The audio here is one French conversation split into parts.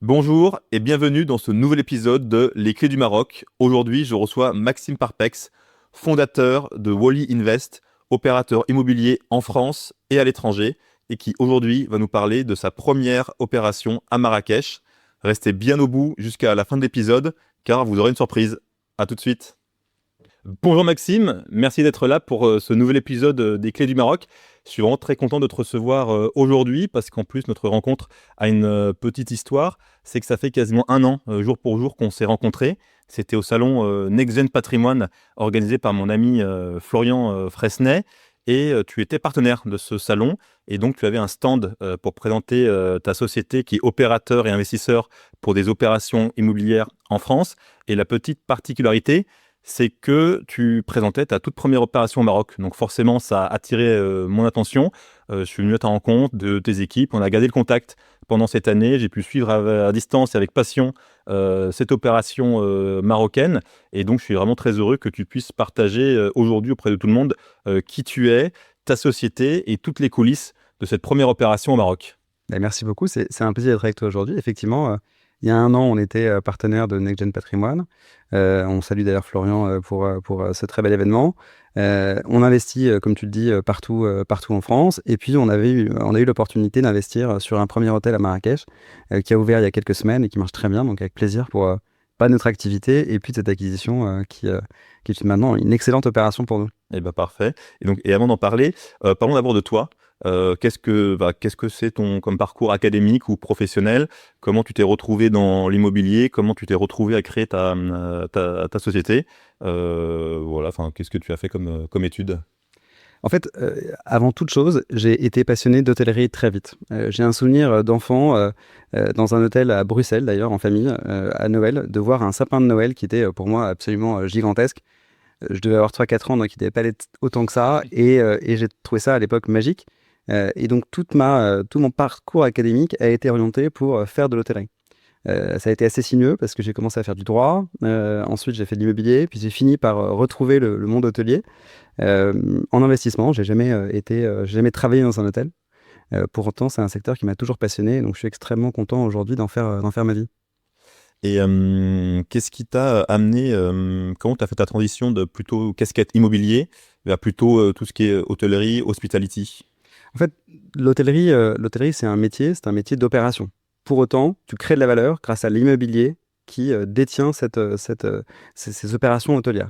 Bonjour et bienvenue dans ce nouvel épisode de Les Clés du Maroc. Aujourd'hui, je reçois Maxime Parpex, fondateur de Wally Invest, opérateur immobilier en France et à l'étranger, et qui aujourd'hui va nous parler de sa première opération à Marrakech. Restez bien au bout jusqu'à la fin de l'épisode, car vous aurez une surprise. À tout de suite. Bonjour Maxime, merci d'être là pour ce nouvel épisode des Clés du Maroc. Je suis vraiment très content de te recevoir aujourd'hui parce qu'en plus notre rencontre a une petite histoire. C'est que ça fait quasiment un an, jour pour jour, qu'on s'est rencontrés. C'était au salon Next Gen Patrimoine organisé par mon ami Florian Fresnay. Et tu étais partenaire de ce salon et donc tu avais un stand pour présenter ta société qui est opérateur et investisseur pour des opérations immobilières en France. Et la petite particularité, c'est que tu présentais ta toute première opération au Maroc. Donc forcément, ça a attiré mon attention. Je suis venu à ta rencontre de tes équipes. On a gardé le contact pendant cette année. J'ai pu suivre à distance et avec passion cette opération marocaine. Et donc, je suis vraiment très heureux que tu puisses partager aujourd'hui auprès de tout le monde qui tu es, ta société et toutes les coulisses de cette première opération au Maroc. Merci beaucoup, c'est un plaisir d'être avec toi aujourd'hui. Effectivement, il y a un an, on était partenaire de Next Gen Patrimoine. On salue d'ailleurs Florian pour ce très bel événement. On investit, comme tu le dis, partout en France. Et puis, on a eu l'opportunité d'investir sur un premier hôtel à Marrakech qui a ouvert il y a quelques semaines et qui marche très bien. Donc, avec plaisir pour pas notre activité et puis de cette acquisition qui est maintenant une excellente opération pour nous. Eh ben parfait. Et avant d'en parler, parlons d'abord de toi. Qu'est-ce que c'est ton comme parcours académique ou professionnel? Comment tu t'es retrouvé dans l'immobilier? Comment tu t'es retrouvé à créer ta société? Voilà, enfin, qu'est-ce que tu as fait comme études? En fait, avant toute chose, j'ai été passionné d'hôtellerie très vite. J'ai un souvenir d'enfant dans un hôtel à Bruxelles, d'ailleurs, en famille, à Noël, de voir un sapin de Noël qui était pour moi absolument gigantesque. Je devais avoir 3-4 ans, donc il ne devait pas être autant que ça. Et j'ai trouvé ça à l'époque magique. Et donc tout mon parcours académique a été orienté pour faire de l'hôtellerie. Ça a été assez sinueux parce que j'ai commencé à faire du droit. Ensuite, j'ai fait de l'immobilier. Puis j'ai fini par retrouver le monde hôtelier en investissement. J'ai jamais travaillé dans un hôtel. Pour autant, c'est un secteur qui m'a toujours passionné. Donc je suis extrêmement content aujourd'hui d'en faire ma vie. Et qu'est-ce qui t'a amené, comment tu as fait ta transition de plutôt casquette immobilier vers plutôt tout ce qui est hôtellerie, hospitality? En fait, l'hôtellerie, c'est un métier d'opération. Pour autant, tu crées de la valeur grâce à l'immobilier qui détient ces opérations hôtelières.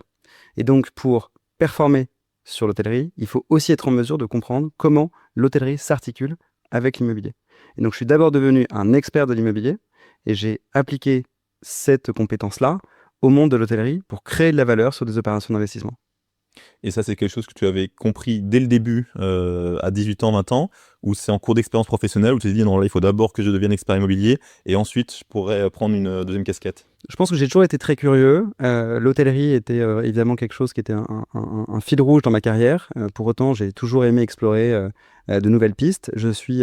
Et donc, pour performer sur l'hôtellerie, il faut aussi être en mesure de comprendre comment l'hôtellerie s'articule avec l'immobilier. Et donc, je suis d'abord devenu un expert de l'immobilier et j'ai appliqué cette compétence-là au monde de l'hôtellerie pour créer de la valeur sur des opérations d'investissement. Et ça, c'est quelque chose que tu avais compris dès le début, à 18 ans, 20 ans, ou c'est en cours d'expérience professionnelle où tu t'es dit, non, là, il faut d'abord que je devienne expert immobilier, et ensuite, je pourrais prendre une deuxième casquette. Je pense que j'ai toujours été très curieux. L'hôtellerie était évidemment quelque chose qui était un fil rouge dans ma carrière. Pour autant, j'ai toujours aimé explorer de nouvelles pistes. Je suis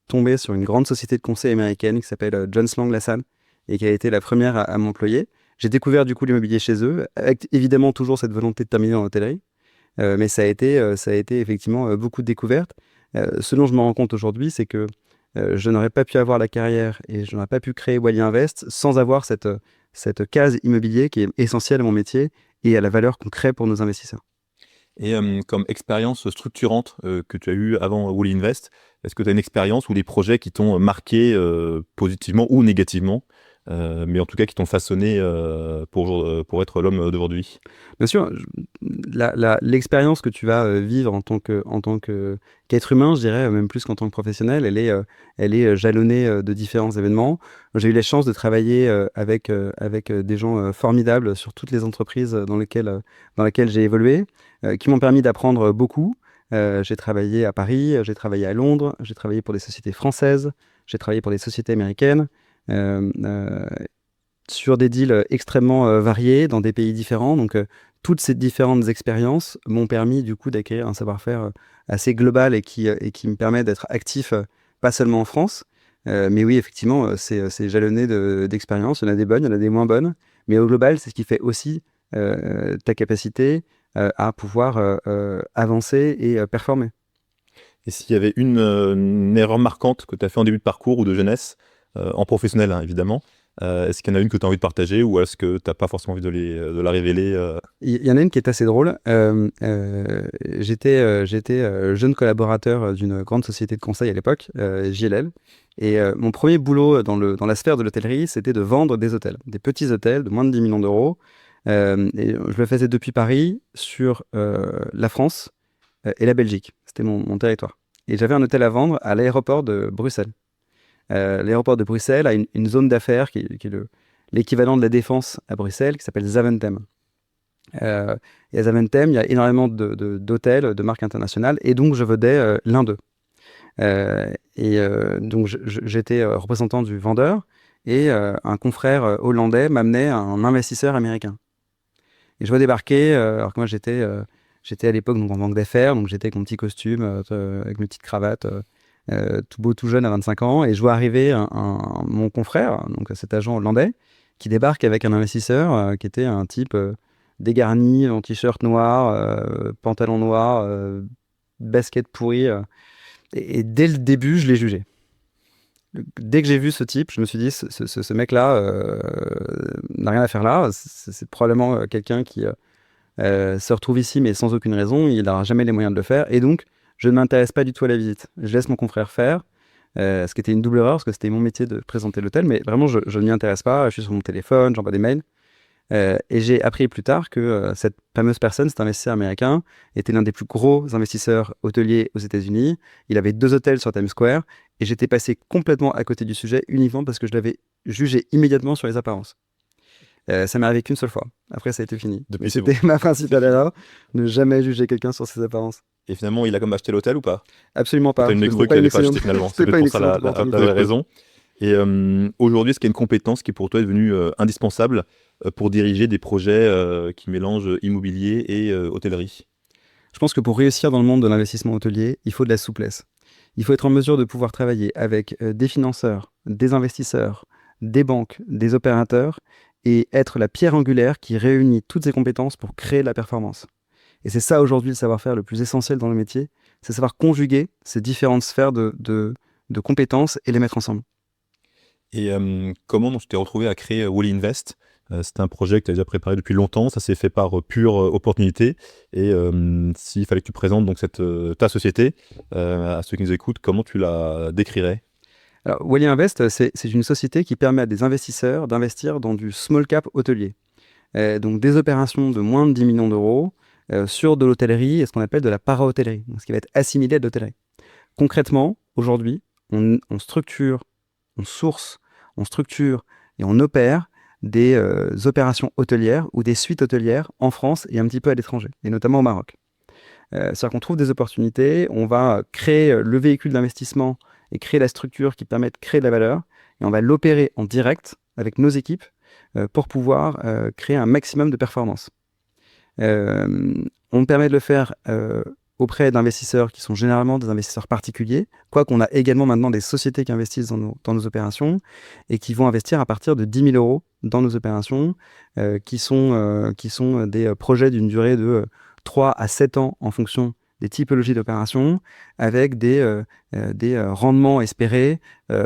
tombé sur une grande société de conseil américaine qui s'appelle Jones Lang LaSalle et qui a été la première à m'employer. J'ai découvert du coup l'immobilier chez eux, avec évidemment toujours cette volonté de terminer en hôtellerie. Mais ça a été effectivement beaucoup de découvertes. Ce dont je me rends compte aujourd'hui, c'est que je n'aurais pas pu avoir la carrière et je n'aurais pas pu créer Wally Invest sans avoir cette case immobilier qui est essentielle à mon métier et à la valeur qu'on crée pour nos investisseurs. Et comme expérience structurante que tu as eue avant Woolly Invest, est-ce que tu as une expérience ou des projets qui t'ont marqué positivement ou négativement, mais en tout cas qui t'ont façonné pour être l'homme d'aujourd'hui? Bien sûr, l'expérience que tu vas vivre qu'être humain, je dirais, même plus qu'en tant que professionnel, elle est jalonnée de différents événements. J'ai eu la chance de travailler avec des gens formidables sur toutes les entreprises dans lesquelles j'ai évolué, qui m'ont permis d'apprendre beaucoup. J'ai travaillé à Paris, j'ai travaillé à Londres, j'ai travaillé pour des sociétés françaises, j'ai travaillé pour des sociétés américaines. Euh, euh, sur des deals extrêmement variés dans des pays différents. Donc, toutes ces différentes expériences m'ont permis du coup d'acquérir un savoir-faire assez global et qui me permet d'être actif, pas seulement en France. Mais oui, effectivement, c'est jalonné d'expériences. Il y en a des bonnes, il y en a des moins bonnes. Mais au global, c'est ce qui fait aussi ta capacité à pouvoir avancer et performer. Et s'il y avait une erreur marquante que tu as fait en début de parcours ou de jeunesse, en professionnel, hein, évidemment. Est-ce qu'il y en a une que tu as envie de partager ou est-ce que tu n'as pas forcément envie de la révéler Il y en a une qui est assez drôle. J'étais jeune collaborateur d'une grande société de conseil à l'époque, JLL. Et mon premier boulot dans la sphère de l'hôtellerie, c'était de vendre des hôtels, des petits hôtels de moins de 10 millions d'euros. Et je le faisais depuis Paris sur la France et la Belgique. C'était mon territoire. Et j'avais un hôtel à vendre à l'aéroport de Bruxelles. L'aéroport de Bruxelles a une zone d'affaires qui est l'équivalent de la Défense à Bruxelles, qui s'appelle Zaventem. Et à Zaventem, il y a énormément d'hôtels, de marques internationales, et donc je vendais l'un d'eux. Donc j'étais représentant du vendeur, et un confrère hollandais m'amenait un investisseur américain. Et je vois débarquer, alors que moi j'étais à l'époque donc, en banque d'affaires, donc j'étais avec mon petit costume, avec mes petites cravates, tout beau, tout jeune à 25 ans, et je vois arriver mon confrère, donc cet agent hollandais, qui débarque avec un investisseur qui était un type dégarni, en t-shirt noir, pantalon noir, basket pourri. Et dès le début, je l'ai jugé. Dès que j'ai vu ce type, je me suis dit, ce mec-là n'a rien à faire là. C'est probablement quelqu'un qui se retrouve ici, mais sans aucune raison. Il n'aura jamais les moyens de le faire. Et donc, je ne m'intéresse pas du tout à la visite. Je laisse mon confrère faire, ce qui était une double erreur, parce que c'était mon métier de présenter l'hôtel. Mais vraiment, je ne m'y intéresse pas. Je suis sur mon téléphone, j'envoie des mails. Et j'ai appris plus tard que cette fameuse personne, cet investisseur américain, était l'un des plus gros investisseurs hôteliers aux États-Unis. Il avait 2 hôtels sur Times Square et j'étais passé complètement à côté du sujet uniquement parce que je l'avais jugé immédiatement sur les apparences. Ça m'est arrivé qu'une seule fois. Après, ça a été fini. Depuis, c'était ma principale erreur, ne jamais juger quelqu'un sur ses apparences. Et finalement, il a comme acheté l'hôtel ou pas? Absolument pas. T'as une cru qu'il n'allait pas acheter finalement. C'est peut-être pour ça la vraie raison. Et aujourd'hui, est-ce qu'il y a une compétence qui pour toi est devenue indispensable pour diriger des projets qui mélangent immobilier et hôtellerie? Je pense que pour réussir dans le monde de l'investissement hôtelier, il faut de la souplesse. Il faut être en mesure de pouvoir travailler avec des financeurs, des investisseurs, des banques, des opérateurs et être la pierre angulaire qui réunit toutes ces compétences pour créer de la performance. Et c'est ça aujourd'hui le savoir-faire le plus essentiel dans le métier, c'est savoir conjuguer ces différentes sphères de compétences et les mettre ensemble. Et comment tu t'es retrouvé à créer Wally Invest? C'était un projet que tu as déjà préparé depuis longtemps, ça s'est fait par pure opportunité. Et s'il fallait que tu présentes donc ta société à ceux qui nous écoutent, comment tu la décrirais? Alors, Wally Invest, c'est une société qui permet à des investisseurs d'investir dans du small cap hôtelier. Donc des opérations de moins de 10 millions d'euros sur de l'hôtellerie et ce qu'on appelle de la para-hôtellerie, ce qui va être assimilé à de l'hôtellerie. Concrètement, aujourd'hui, on structure, on source, on structure et on opère des opérations hôtelières ou des suites hôtelières en France et un petit peu à l'étranger, et notamment au Maroc. C'est-à-dire qu'on trouve des opportunités, on va créer le véhicule d'investissement et créer la structure qui permet de créer de la valeur, et on va l'opérer en direct avec nos équipes pour pouvoir créer un maximum de performance. On permet de le faire auprès d'investisseurs qui sont généralement des investisseurs particuliers, quoiqu'on a également maintenant des sociétés qui investissent dans nos opérations et qui vont investir à partir de 10 000 euros dans nos opérations, qui sont des projets d'une durée de 3 à 7 ans en fonction des typologies d'opérations, avec des rendements espérés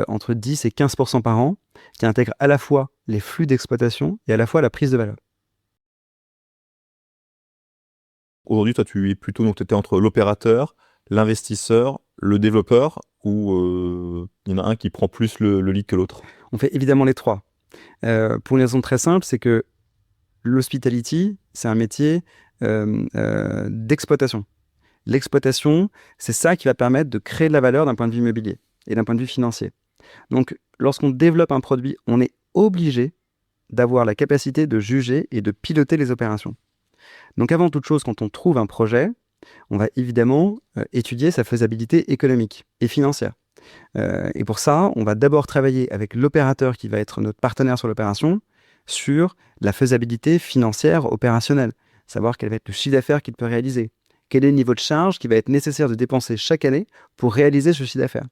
entre 10 et 15% par an, qui intègrent à la fois les flux d'exploitation et à la fois la prise de valeur. Aujourd'hui, toi, tu es plutôt, donc tu étais entre l'opérateur, l'investisseur, le développeur, ou il y en a un qui prend plus le lead que l'autre? On fait évidemment les trois. Pour une raison très simple, c'est que l'hospitality, c'est un métier d'exploitation. L'exploitation, c'est ça qui va permettre de créer de la valeur d'un point de vue immobilier et d'un point de vue financier. Donc, lorsqu'on développe un produit, on est obligé d'avoir la capacité de juger et de piloter les opérations. Donc, avant toute chose, quand on trouve un projet, on va évidemment étudier sa faisabilité économique et financière. Et pour ça, on va d'abord travailler avec l'opérateur qui va être notre partenaire sur l'opération sur la faisabilité financière opérationnelle, savoir quel va être le chiffre d'affaires qu'il peut réaliser, quel est le niveau de charge qui va être nécessaire de dépenser chaque année pour réaliser ce chiffre d'affaires.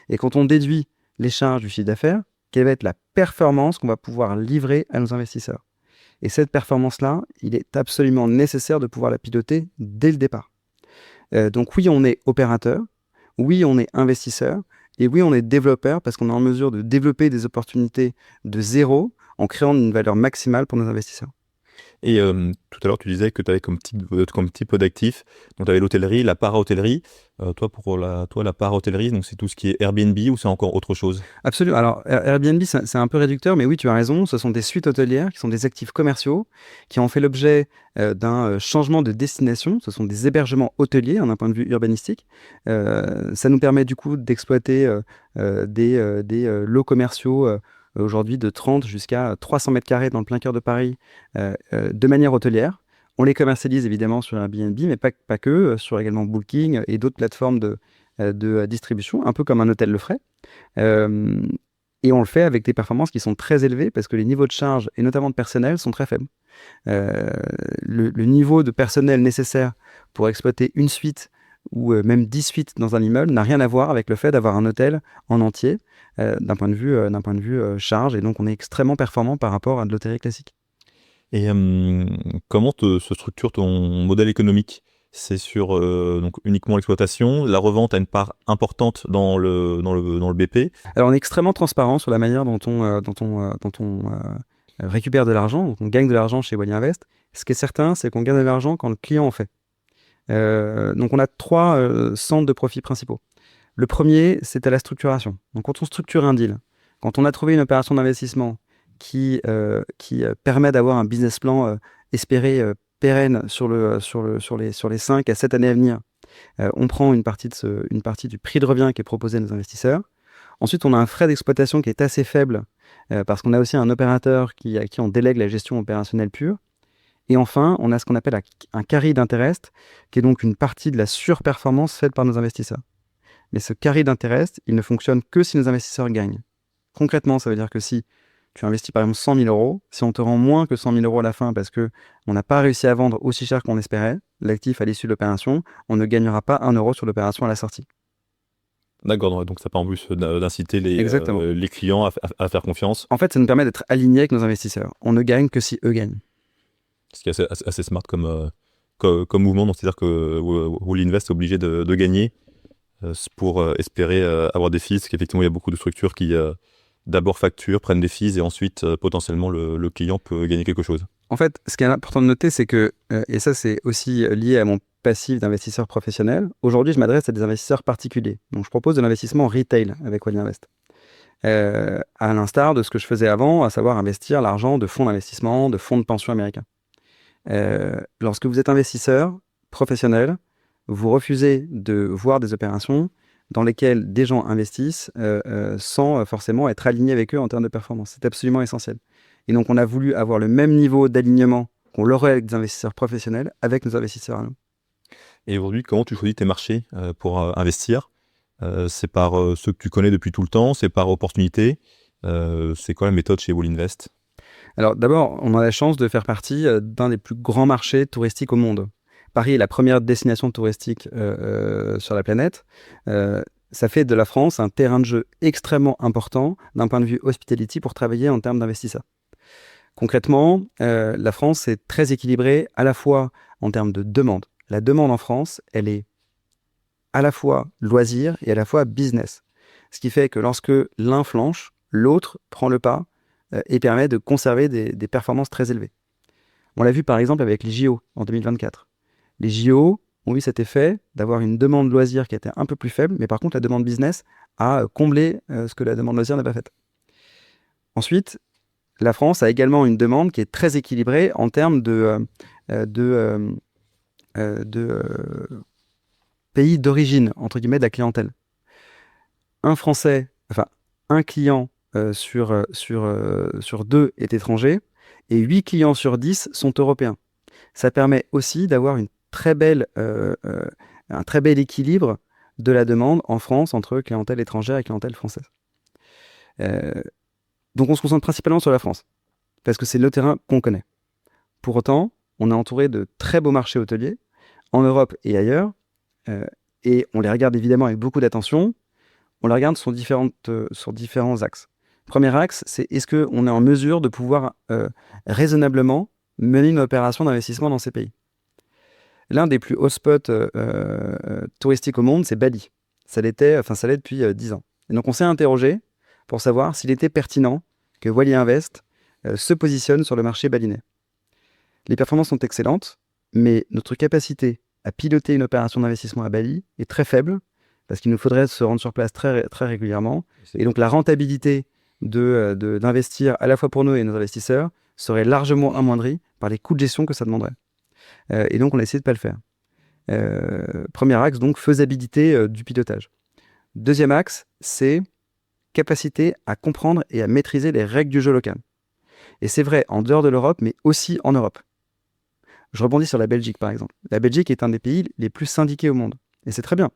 Et quand on déduit les charges du chiffre d'affaires, quelle va être la performance qu'on va pouvoir livrer à nos investisseurs. Et cette performance-là, il est absolument nécessaire de pouvoir la piloter dès le départ. Donc oui, on est opérateur, oui, on est investisseur, Et oui, on est développeur parce qu'on est en mesure de développer des opportunités de zéro en créant une valeur maximale pour nos investisseurs. Et tout à l'heure, tu disais que tu avais comme type d'actifs, donc tu avais l'hôtellerie, la para-hôtellerie. Toi, la para-hôtellerie, donc c'est tout ce qui est Airbnb ou c'est encore autre chose? Absolument. Alors, Airbnb, c'est un peu réducteur, mais oui, tu as raison. Ce sont des suites hôtelières qui sont des actifs commerciaux qui ont fait l'objet d'un changement de destination. Ce sont des hébergements hôteliers, hein, d'un point de vue urbanistique. Ça nous permet du coup d'exploiter des lots commerciaux aujourd'hui de 30 jusqu'à 300 mètres carrés dans le plein cœur de Paris de manière hôtelière. On les commercialise évidemment sur Airbnb, mais pas que, sur également Booking et d'autres plateformes de distribution, un peu comme un hôtel le ferait. Euh, et on le fait avec des performances qui sont très élevées parce que les niveaux de charge, et notamment de personnel, sont très faibles. Euh, le niveau de personnel nécessaire pour exploiter une suite ou même 10 suites dans un immeuble n'a rien à voir avec le fait d'avoir un hôtel en entier d'un point de vue charge. Et donc, on est extrêmement performant par rapport à de l'hôtellerie classique. Et comment se structure ton modèle économique? C'est sur donc uniquement l'exploitation, la revente a une part importante dans le BP. Alors, on est extrêmement transparent sur la manière dont on récupère de l'argent, donc on gagne de l'argent chez Wally Invest. Ce qui est certain, c'est qu'on gagne de l'argent quand le client en fait. Donc, on a trois centres de profit principaux. Le premier, c'est à la structuration. Donc, quand on structure un deal, quand on a trouvé une opération d'investissement qui permet d'avoir un business plan espéré pérenne sur les 5 à 7 années à venir, on prend une partie du prix de revient qui est proposé à nos investisseurs. Ensuite, on a un frais d'exploitation qui est assez faible parce qu'on a aussi un opérateur à qui on délègue la gestion opérationnelle pure. Et enfin, on a ce qu'on appelle un carry d'intérêt, qui est donc une partie de la surperformance faite par nos investisseurs. Mais ce carry d'intérêt, il ne fonctionne que si nos investisseurs gagnent. Concrètement, ça veut dire que si tu investis par exemple 100 000 euros, si on te rend moins que 100 000 euros à la fin parce qu'on n'a pas réussi à vendre aussi cher qu'on espérait l'actif à l'issue de l'opération, on ne gagnera pas 1 euro sur l'opération à la sortie. D'accord, donc ça permet en plus d'inciter Exactement. les clients à faire confiance, En fait, ça nous permet d'être alignés avec nos investisseurs. On ne gagne que si eux gagnent. ce qui est assez smart comme mouvement. Donc c'est-à-dire que Wall Invest est obligé de gagner pour espérer avoir des fees, parce qu'effectivement il y a beaucoup de structures qui d'abord facturent, prennent des fees et ensuite potentiellement le client peut gagner quelque chose. En fait, ce qui est important de noter, c'est que, et ça c'est aussi lié à mon passif d'investisseur professionnel, aujourd'hui je m'adresse à des investisseurs particuliers. Donc je propose de l'investissement retail avec Wally Invest. À l'instar de ce que je faisais avant, à savoir investir l'argent de fonds d'investissement, de fonds de pension américains. Lorsque vous êtes investisseur professionnel, vous refusez de voir des opérations dans lesquelles des gens investissent sans forcément être alignés avec eux en termes de performance. C'est absolument essentiel. Et donc, on a voulu avoir le même niveau d'alignement qu'on l'aurait avec des investisseurs professionnels avec nos investisseurs à nous. Et aujourd'hui, comment tu choisis tes marchés pour investir? C'est par ceux que tu connais depuis tout le temps, c'est par opportunité. C'est quoi la méthode chez Wall Invest? Alors d'abord, on a la chance de faire partie d'un des plus grands marchés touristiques au monde. Paris est la première destination touristique sur la planète. Ça fait de la France un terrain de jeu extrêmement important d'un point de vue hospitality pour travailler en termes d'investisseurs. Concrètement, la France est très équilibrée à la fois en termes de demande. La demande en France, elle est à la fois loisir et à la fois business. Ce qui fait que lorsque l'un flanche, l'autre prend le pas et permet de conserver des performances très élevées. On l'a vu par exemple avec les JO en 2024. Les JO ont eu cet effet d'avoir une demande loisir qui était un peu plus faible, mais par contre la demande business a comblé ce que la demande loisir n'a pas fait. Ensuite, la France a également une demande qui est très équilibrée en termes de pays d'origine, entre guillemets, de la clientèle. Un client sur 2 est étranger et 8 clients sur 10 sont européens. Ça permet aussi d'avoir un très bel équilibre de la demande en France entre clientèle étrangère et clientèle française. Donc on se concentre principalement sur la France, parce que c'est le terrain qu'on connaît. Pour autant, on est entouré de très beaux marchés hôteliers, en Europe et ailleurs, et on les regarde évidemment avec beaucoup d'attention. On les regarde sur différents axes. Premier axe, c'est est-ce qu'on est en mesure de pouvoir raisonnablement mener une opération d'investissement dans ces pays. L'un des plus hauts spots touristiques au monde, c'est Bali. Ça l'est depuis 10 ans. Et donc on s'est interrogé pour savoir s'il était pertinent que Wally Invest se positionne sur le marché balinais. Les performances sont excellentes, mais notre capacité à piloter une opération d'investissement à Bali est très faible, parce qu'il nous faudrait se rendre sur place très, très régulièrement. Et donc la rentabilité d'investir à la fois pour nous et nos investisseurs serait largement amoindrie par les coûts de gestion que ça demanderait. Et donc on a essayé de ne pas le faire. Premier axe, donc faisabilité du pilotage. Deuxième axe, c'est capacité à comprendre et à maîtriser les règles du jeu local. Et c'est vrai en dehors de l'Europe, mais aussi en Europe. Je rebondis sur la Belgique, par exemple. La Belgique est un des pays les plus syndiqués au monde. Et c'est très bien.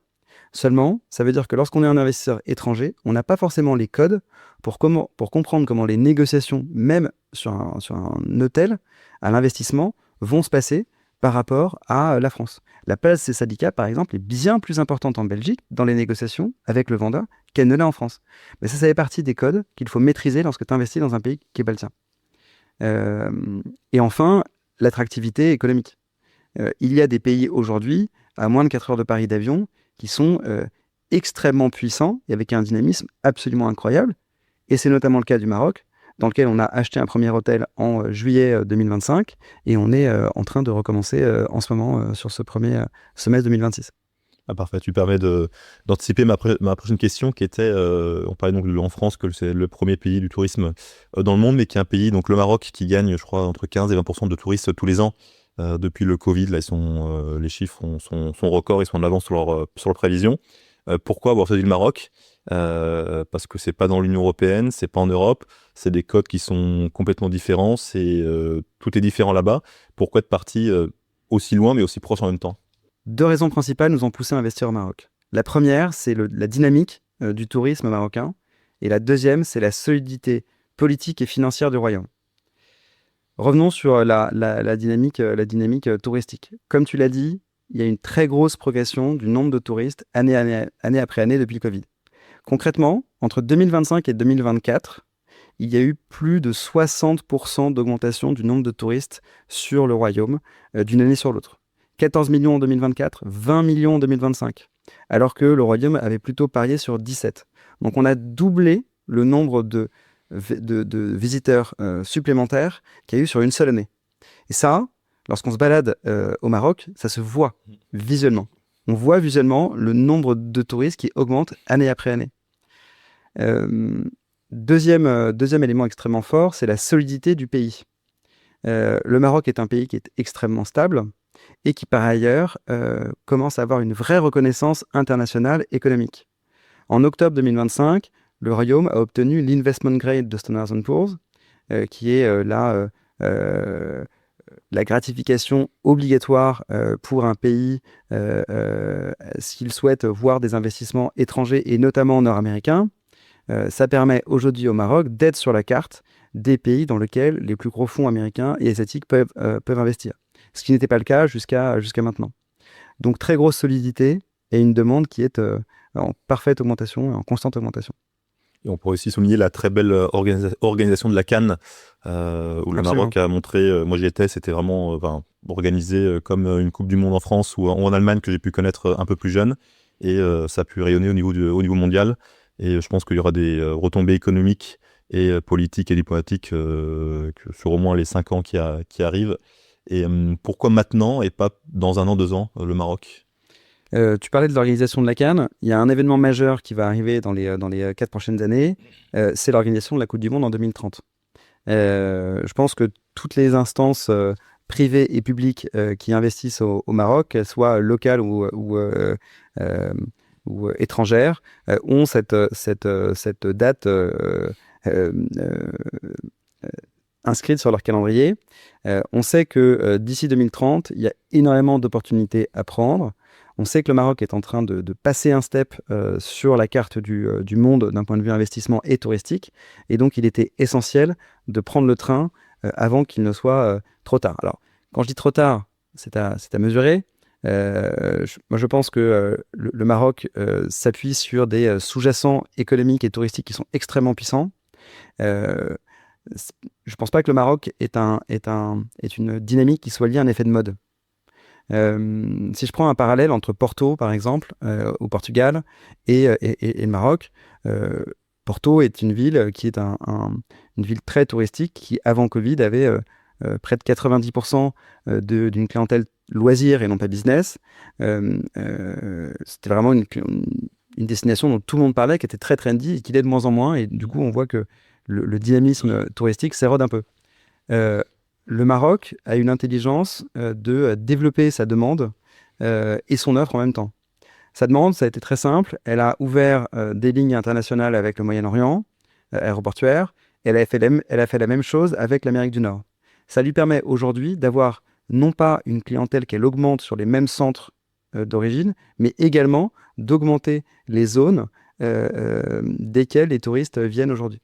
Seulement, ça veut dire que lorsqu'on est un investisseur étranger, on n'a pas forcément les codes pour comprendre comment les négociations, même sur un hôtel, à l'investissement, vont se passer par rapport à la France. La place des syndicats, par exemple, est bien plus importante en Belgique dans les négociations avec le vendeur qu'elle ne l'est en France. Mais ça fait partie des codes qu'il faut maîtriser lorsque tu investis dans un pays qui n'est pas le tien. Et enfin, l'attractivité économique. Il y a des pays aujourd'hui, à moins de 4 heures de Paris d'avion, qui sont extrêmement puissants et avec un dynamisme absolument incroyable. Et c'est notamment le cas du Maroc, dans lequel on a acheté un premier hôtel en juillet 2025 et on est en train de recommencer en ce moment sur ce premier semestre 2026. Ah, parfait, tu permets d'anticiper ma prochaine question qui était, on parlait donc en France que c'est le premier pays du tourisme dans le monde, mais qui est un pays, donc le Maroc, qui gagne, je crois, entre 15 et 20% de touristes tous les ans. Depuis le Covid, là, les chiffres sont records, ils sont en avance sur leurs prévisions. Pourquoi avoir choisi le Maroc? Parce que c'est pas dans l'Union européenne, c'est pas en Europe, c'est des codes qui sont complètement différents, tout est différent là-bas. Pourquoi être parti aussi loin, mais aussi proche en même temps? 2 raisons principales nous ont poussé à investir au Maroc. La première, c'est la dynamique du tourisme marocain. Et la deuxième, c'est la solidité politique et financière du royaume. Revenons sur la dynamique touristique. Comme tu l'as dit, il y a une très grosse progression du nombre de touristes année après année depuis le Covid. Concrètement, entre 2025 et 2024, il y a eu plus de 60% d'augmentation du nombre de touristes sur le royaume d'une année sur l'autre. 14 millions en 2024, 20 millions en 2025, alors que le royaume avait plutôt parié sur 17. Donc on a doublé le nombre de visiteurs supplémentaires qu'il y a eu sur une seule année. Et ça, lorsqu'on se balade au Maroc, ça se voit visuellement. On voit visuellement le nombre de touristes qui augmente année après année. Deuxième élément extrêmement fort, c'est la solidité du pays. Le Maroc est un pays qui est extrêmement stable et qui, par ailleurs, commence à avoir une vraie reconnaissance internationale économique. En octobre 2025, le Royaume a obtenu l'Investment Grade de Standard & Poor's, qui est la gratification obligatoire pour un pays s'il souhaite voir des investissements étrangers et notamment nord-américains. Ça permet aujourd'hui au Maroc d'être sur la carte des pays dans lesquels les plus gros fonds américains et asiatiques peuvent investir. Ce qui n'était pas le cas jusqu'à maintenant. Donc très grosse solidité et une demande qui est en parfaite augmentation et en constante augmentation. Et on pourrait aussi souligner la très belle organisation de la CAN, où le Maroc a montré, moi j'y étais, c'était vraiment organisé comme une Coupe du Monde en France ou en Allemagne que j'ai pu connaître un peu plus jeune, et ça a pu rayonner au niveau mondial. Et je pense qu'il y aura des retombées économiques et politiques et diplomatiques sur au moins les 5 ans qui arrivent. Et pourquoi maintenant et pas dans 1 an, 2 ans, le Maroc? Tu parlais de l'organisation de la CAN. Il y a un événement majeur qui va arriver dans les 4 prochaines années. C'est l'organisation de la Coupe du Monde en 2030. Je pense que toutes les instances privées et publiques qui investissent au Maroc, qu'elles soient locales ou étrangères, ont cette date inscrite sur leur calendrier. On sait que d'ici 2030, il y a énormément d'opportunités à prendre. On sait que le Maroc est en train de passer un step sur la carte du monde d'un point de vue investissement et touristique. Et donc, il était essentiel de prendre le train avant qu'il ne soit trop tard. Alors, quand je dis trop tard, c'est à mesurer. Moi, je pense que le Maroc s'appuie sur des sous-jacents économiques et touristiques qui sont extrêmement puissants. Je ne pense pas que le Maroc est une dynamique qui soit liée à un effet de mode. Si je prends un parallèle entre Porto, par exemple, au Portugal, et le Maroc, Porto est une ville qui est une ville très touristique qui, avant Covid, avait près de 90% d'une clientèle loisir et non pas business. C'était vraiment une destination dont tout le monde parlait, qui était très trendy et qui l'est de moins en moins. Et du coup, on voit que le dynamisme touristique s'érode un peu. Le Maroc a une intelligence de développer sa demande et son offre en même temps. Sa demande, ça a été très simple. Elle a ouvert des lignes internationales avec le Moyen-Orient, aéroportuaires. Elle a fait la même chose avec l'Amérique du Nord. Ça lui permet aujourd'hui d'avoir non pas une clientèle qu'elle augmente sur les mêmes centres d'origine, mais également d'augmenter les zones desquelles les touristes viennent aujourd'hui.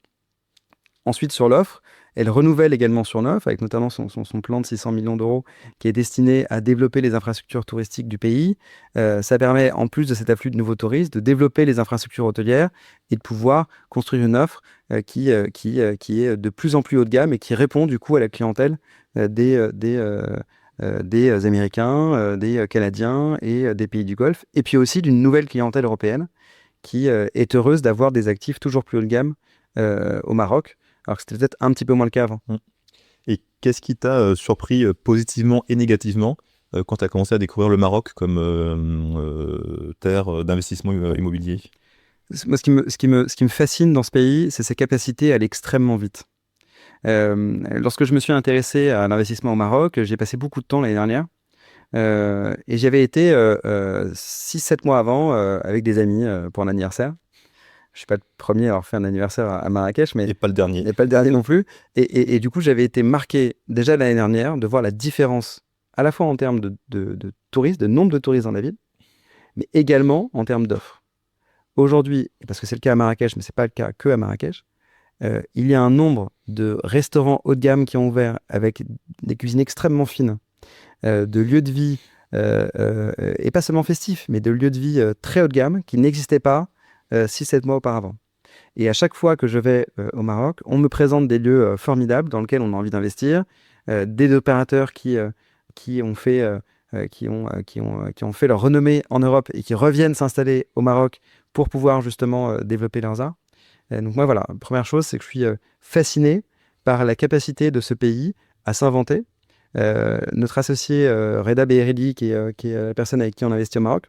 Ensuite, sur l'offre, elle renouvelle également son offre, avec notamment son plan de 600 millions d'euros qui est destiné à développer les infrastructures touristiques du pays. Ça permet, en plus de cet afflux de nouveaux touristes, de développer les infrastructures hôtelières et de pouvoir construire une offre qui est de plus en plus haut de gamme et qui répond du coup à la clientèle des Américains, des Canadiens et des pays du Golfe, et puis aussi d'une nouvelle clientèle européenne qui est heureuse d'avoir des actifs toujours plus haut de gamme au Maroc, alors que c'était peut-être un petit peu moins le cas avant. Et qu'est-ce qui t'a surpris positivement et négativement quand tu as commencé à découvrir le Maroc comme terre d'investissement immobilier? Moi, ce qui me fascine dans ce pays, c'est ses capacités à aller extrêmement vite. Lorsque je me suis intéressé à l'investissement au Maroc, j'ai passé beaucoup de temps l'année dernière. Et j'avais été 6-7 mois avant avec des amis pour un anniversaire. Je ne suis pas le premier à avoir fait un anniversaire à Marrakech, mais Et pas le dernier. pas le dernier non plus. Et du coup, j'avais été marqué déjà l'année dernière de voir la différence à la fois en termes de touristes, de nombre de touristes dans la ville, mais également en termes d'offres. Aujourd'hui, parce que c'est le cas à Marrakech, mais ce n'est pas le cas que à Marrakech, il y a un nombre de restaurants haut de gamme qui ont ouvert avec des cuisines extrêmement fines, de lieux de vie, et pas seulement festifs, mais de lieux de vie très haut de gamme qui n'existaient pas 6-7 mois auparavant. Et à chaque fois que je vais au Maroc, on me présente des lieux formidables dans lesquels on a envie d'investir, des opérateurs qui ont fait leur renommée en Europe et qui reviennent s'installer au Maroc pour pouvoir justement développer leurs arts. Donc moi voilà, première chose, c'est que je suis fasciné par la capacité de ce pays à s'inventer. Notre associé Reda Beherili, qui est la personne avec qui on investit au Maroc,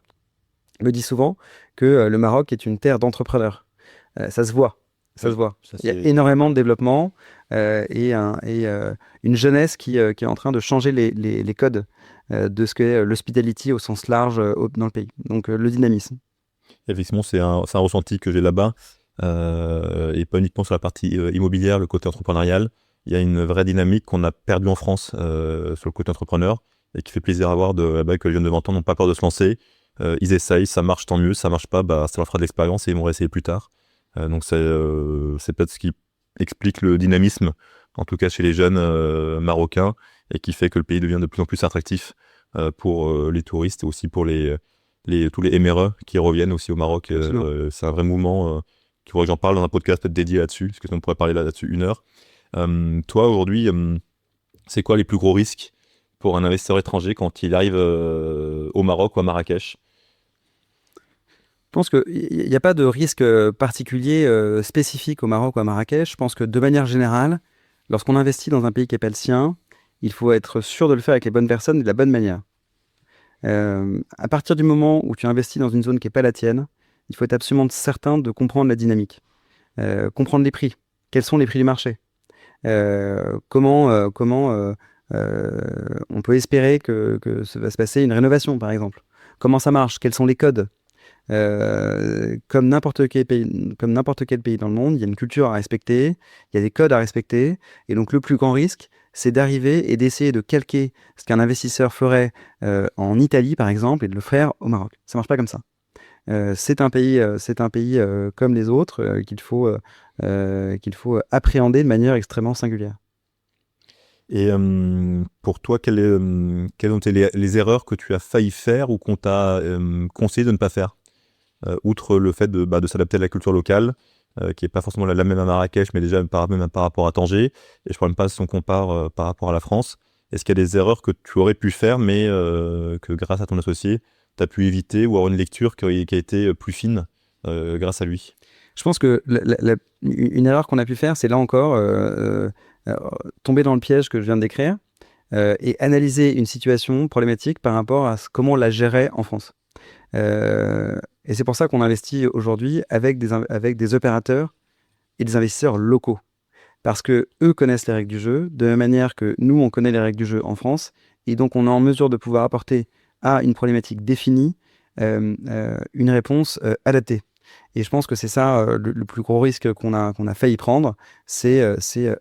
me dit souvent que le Maroc est une terre d'entrepreneurs. Ça se voit. Ça se voit. Il y a énormément de développement et une jeunesse qui est en train de changer les codes de ce qu'est l'hospitality au sens large dans le pays. Donc le dynamisme. Effectivement, c'est un ressenti que j'ai là-bas. Et pas uniquement sur la partie immobilière, le côté entrepreneurial. Il y a une vraie dynamique qu'on a perdue en France sur le côté entrepreneur et qui fait plaisir à voir là-bas, que les jeunes de 20 ans n'ont pas peur de se lancer. Ils essayent, ça marche, tant mieux. Ça marche pas, ça leur fera de l'expérience et ils vont réessayer plus tard. Donc c'est peut-être ce qui explique le dynamisme, en tout cas chez les jeunes marocains, et qui fait que le pays devient de plus en plus attractif pour les touristes et aussi pour tous les MRE qui reviennent aussi au Maroc. C'est un vrai mouvement. Il faudrait que j'en parle dans un podcast peut-être dédié là-dessus, parce que on pourrait parler là-dessus 1 heure. Toi, aujourd'hui, c'est quoi les plus gros risques pour un investisseur étranger quand il arrive au Maroc ou à Marrakech? Je pense qu'il n'y a pas de risque particulier spécifique au Maroc ou à Marrakech. Je pense que de manière générale, lorsqu'on investit dans un pays qui n'est pas le sien, il faut être sûr de le faire avec les bonnes personnes et de la bonne manière. À partir du moment où tu investis dans une zone qui n'est pas la tienne, il faut être absolument certain de comprendre la dynamique, comprendre les prix. Quels sont les prix du marché? Comment on peut espérer que ça va se passer une rénovation, par exemple? Comment ça marche? Quels sont les codes? Comme n'importe quel pays dans le monde, il y a une culture à respecter, il y a des codes à respecter, et donc le plus grand risque, c'est d'arriver et d'essayer de calquer ce qu'un investisseur ferait en Italie, par exemple, et de le faire au Maroc. Ça marche pas comme ça. C'est un pays comme les autres qu'il faut appréhender de manière extrêmement singulière. Et pour toi, quelles ont été les erreurs que tu as failli faire ou qu'on t'a conseillé de ne pas faire, outre le fait de s'adapter à la culture locale, qui n'est pas forcément la même à Marrakech, mais déjà même par rapport à Tanger, et je ne parle même pas si on compare par rapport à la France. Est-ce qu'il y a des erreurs que tu aurais pu faire, mais que grâce à ton associé, tu as pu éviter ou avoir une lecture qui a été plus fine grâce à lui? Je pense que une erreur qu'on a pu faire, c'est là encore tomber dans le piège que je viens de décrire et analyser une situation problématique par rapport à comment on la gérait en France. Et c'est pour ça qu'on investit aujourd'hui avec des opérateurs et des investisseurs locaux. Parce que eux connaissent les règles du jeu, de la même manière que nous, on connaît les règles du jeu en France. Et donc, on est en mesure de pouvoir apporter à une problématique définie une réponse adaptée. Et je pense que c'est ça le plus gros risque qu'on a failli prendre, c'est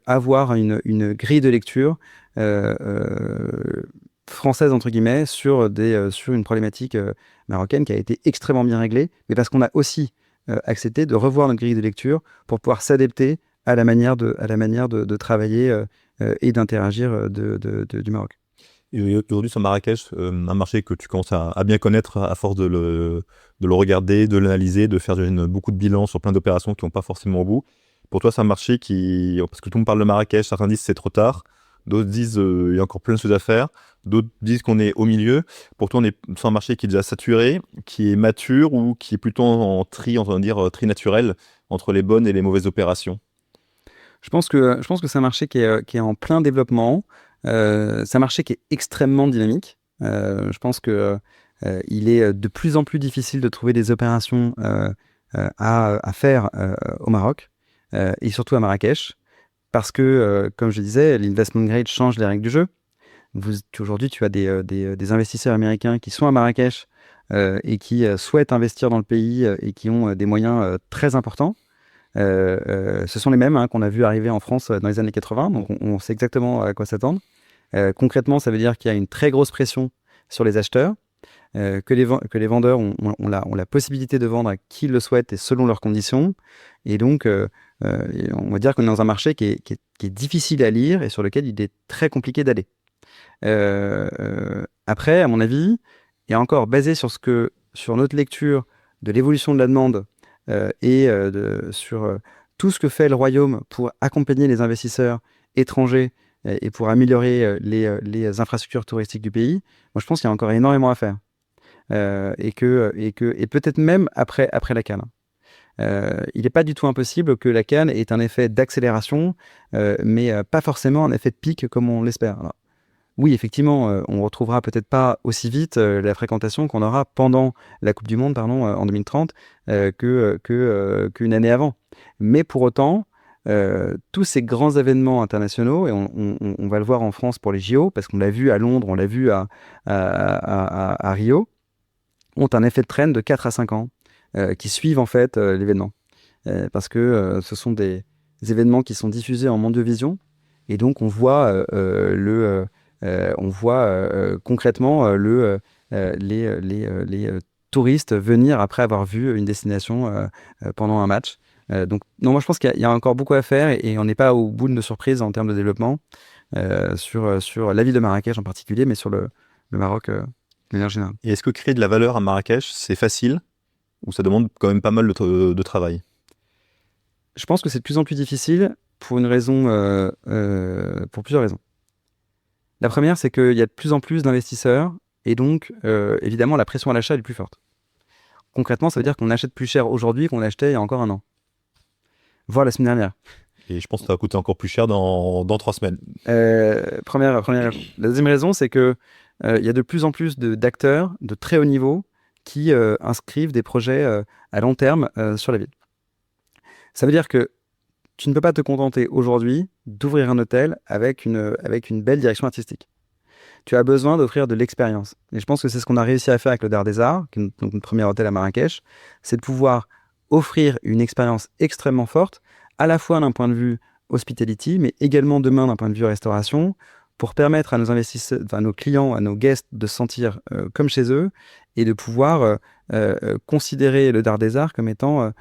avoir une grille de lecture française, entre guillemets, sur une problématique marocaine qui a été extrêmement bien réglée, mais parce qu'on a aussi accepté de revoir notre grille de lecture pour pouvoir s'adapter à la manière de travailler et d'interagir du Maroc. Et aujourd'hui, sur Marrakech, un marché que tu commences à bien connaître à force de le regarder, de l'analyser, de faire beaucoup de bilans sur plein d'opérations qui n'ont pas forcément au bout. Pour toi, c'est un marché qui... Parce que tout le monde parle de Marrakech, certains disent c'est trop tard, d'autres disent il y a encore plein de choses à faire, d'autres disent qu'on est au milieu. Pour toi, on est sur un marché qui est déjà saturé, qui est mature ou qui est plutôt en tri, on va dire, tri naturel entre les bonnes et les mauvaises opérations? Je pense que c'est un marché qui est en plein développement. C'est un marché qui est extrêmement dynamique. Je pense que il est de plus en plus difficile de trouver des opérations à faire au Maroc et surtout à Marrakech parce que, comme je disais, l'investment grade change les règles du jeu. Aujourd'hui, tu as des investisseurs américains qui sont à Marrakech et qui souhaitent investir dans le pays et qui ont des moyens très importants. Ce sont les mêmes qu'on a vu arriver en France dans les années 80, donc on sait exactement à quoi s'attendre. Concrètement, ça veut dire qu'il y a une très grosse pression sur les acheteurs, que les vendeurs ont la possibilité de vendre à qui le souhaite et selon leurs conditions. Et donc, on va dire qu'on est dans un marché qui est difficile à lire et sur lequel il est très compliqué d'aller. Après, à mon avis, et encore basé sur notre lecture de l'évolution de la demande sur tout ce que fait le Royaume pour accompagner les investisseurs étrangers et pour améliorer les infrastructures touristiques du pays, moi je pense qu'il y a encore énormément à faire. Et peut-être même après la Cannes. Il n'est pas du tout impossible que la Cannes ait un effet d'accélération, mais pas forcément un effet de pic comme on l'espère. Alors, oui, effectivement, on ne retrouvera peut-être pas aussi vite la fréquentation qu'on aura pendant la Coupe du Monde, pardon, en 2030, qu'une année avant. Mais pour autant, tous ces grands événements internationaux, et on va le voir en France pour les JO, parce qu'on l'a vu à Londres, on l'a vu à Rio, ont un effet de traîne de 4 à 5 ans qui suivent en fait l'événement. Parce que ce sont des événements qui sont diffusés en mondiovision, et donc on voit concrètement les touristes venir après avoir vu une destination pendant un match. Donc, non, moi je pense qu'il y a encore beaucoup à faire et on n'est pas au bout de nos surprises en termes de développement sur la ville de Marrakech en particulier, mais sur le Maroc de manière générale. Et est-ce que créer de la valeur à Marrakech, c'est facile ou ça demande quand même pas mal de travail? Je pense que c'est de plus en plus difficile pour plusieurs raisons. La première, c'est qu'il y a de plus en plus d'investisseurs et donc, évidemment, la pression à l'achat est plus forte. Concrètement, ça veut dire qu'on achète plus cher aujourd'hui qu'on l'achetait il y a encore un an, voire la semaine dernière. Et je pense que ça va coûter encore plus cher dans 3 semaines. Première raison. La deuxième raison, c'est que il y a de plus en plus d'acteurs de très haut niveau qui inscrivent des projets à long terme sur la ville. Ça veut dire que tu ne peux pas te contenter aujourd'hui d'ouvrir un hôtel avec une belle direction artistique. Tu as besoin d'offrir de l'expérience. Et je pense que c'est ce qu'on a réussi à faire avec le Dar des Arts, qui est notre premier hôtel à Marrakech, c'est de pouvoir offrir une expérience extrêmement forte, à la fois d'un point de vue hospitality, mais également demain d'un point de vue restauration, pour permettre à nos investisseurs, à nos clients, à nos guests de se sentir comme chez eux et de pouvoir considérer le Dar des Arts comme étant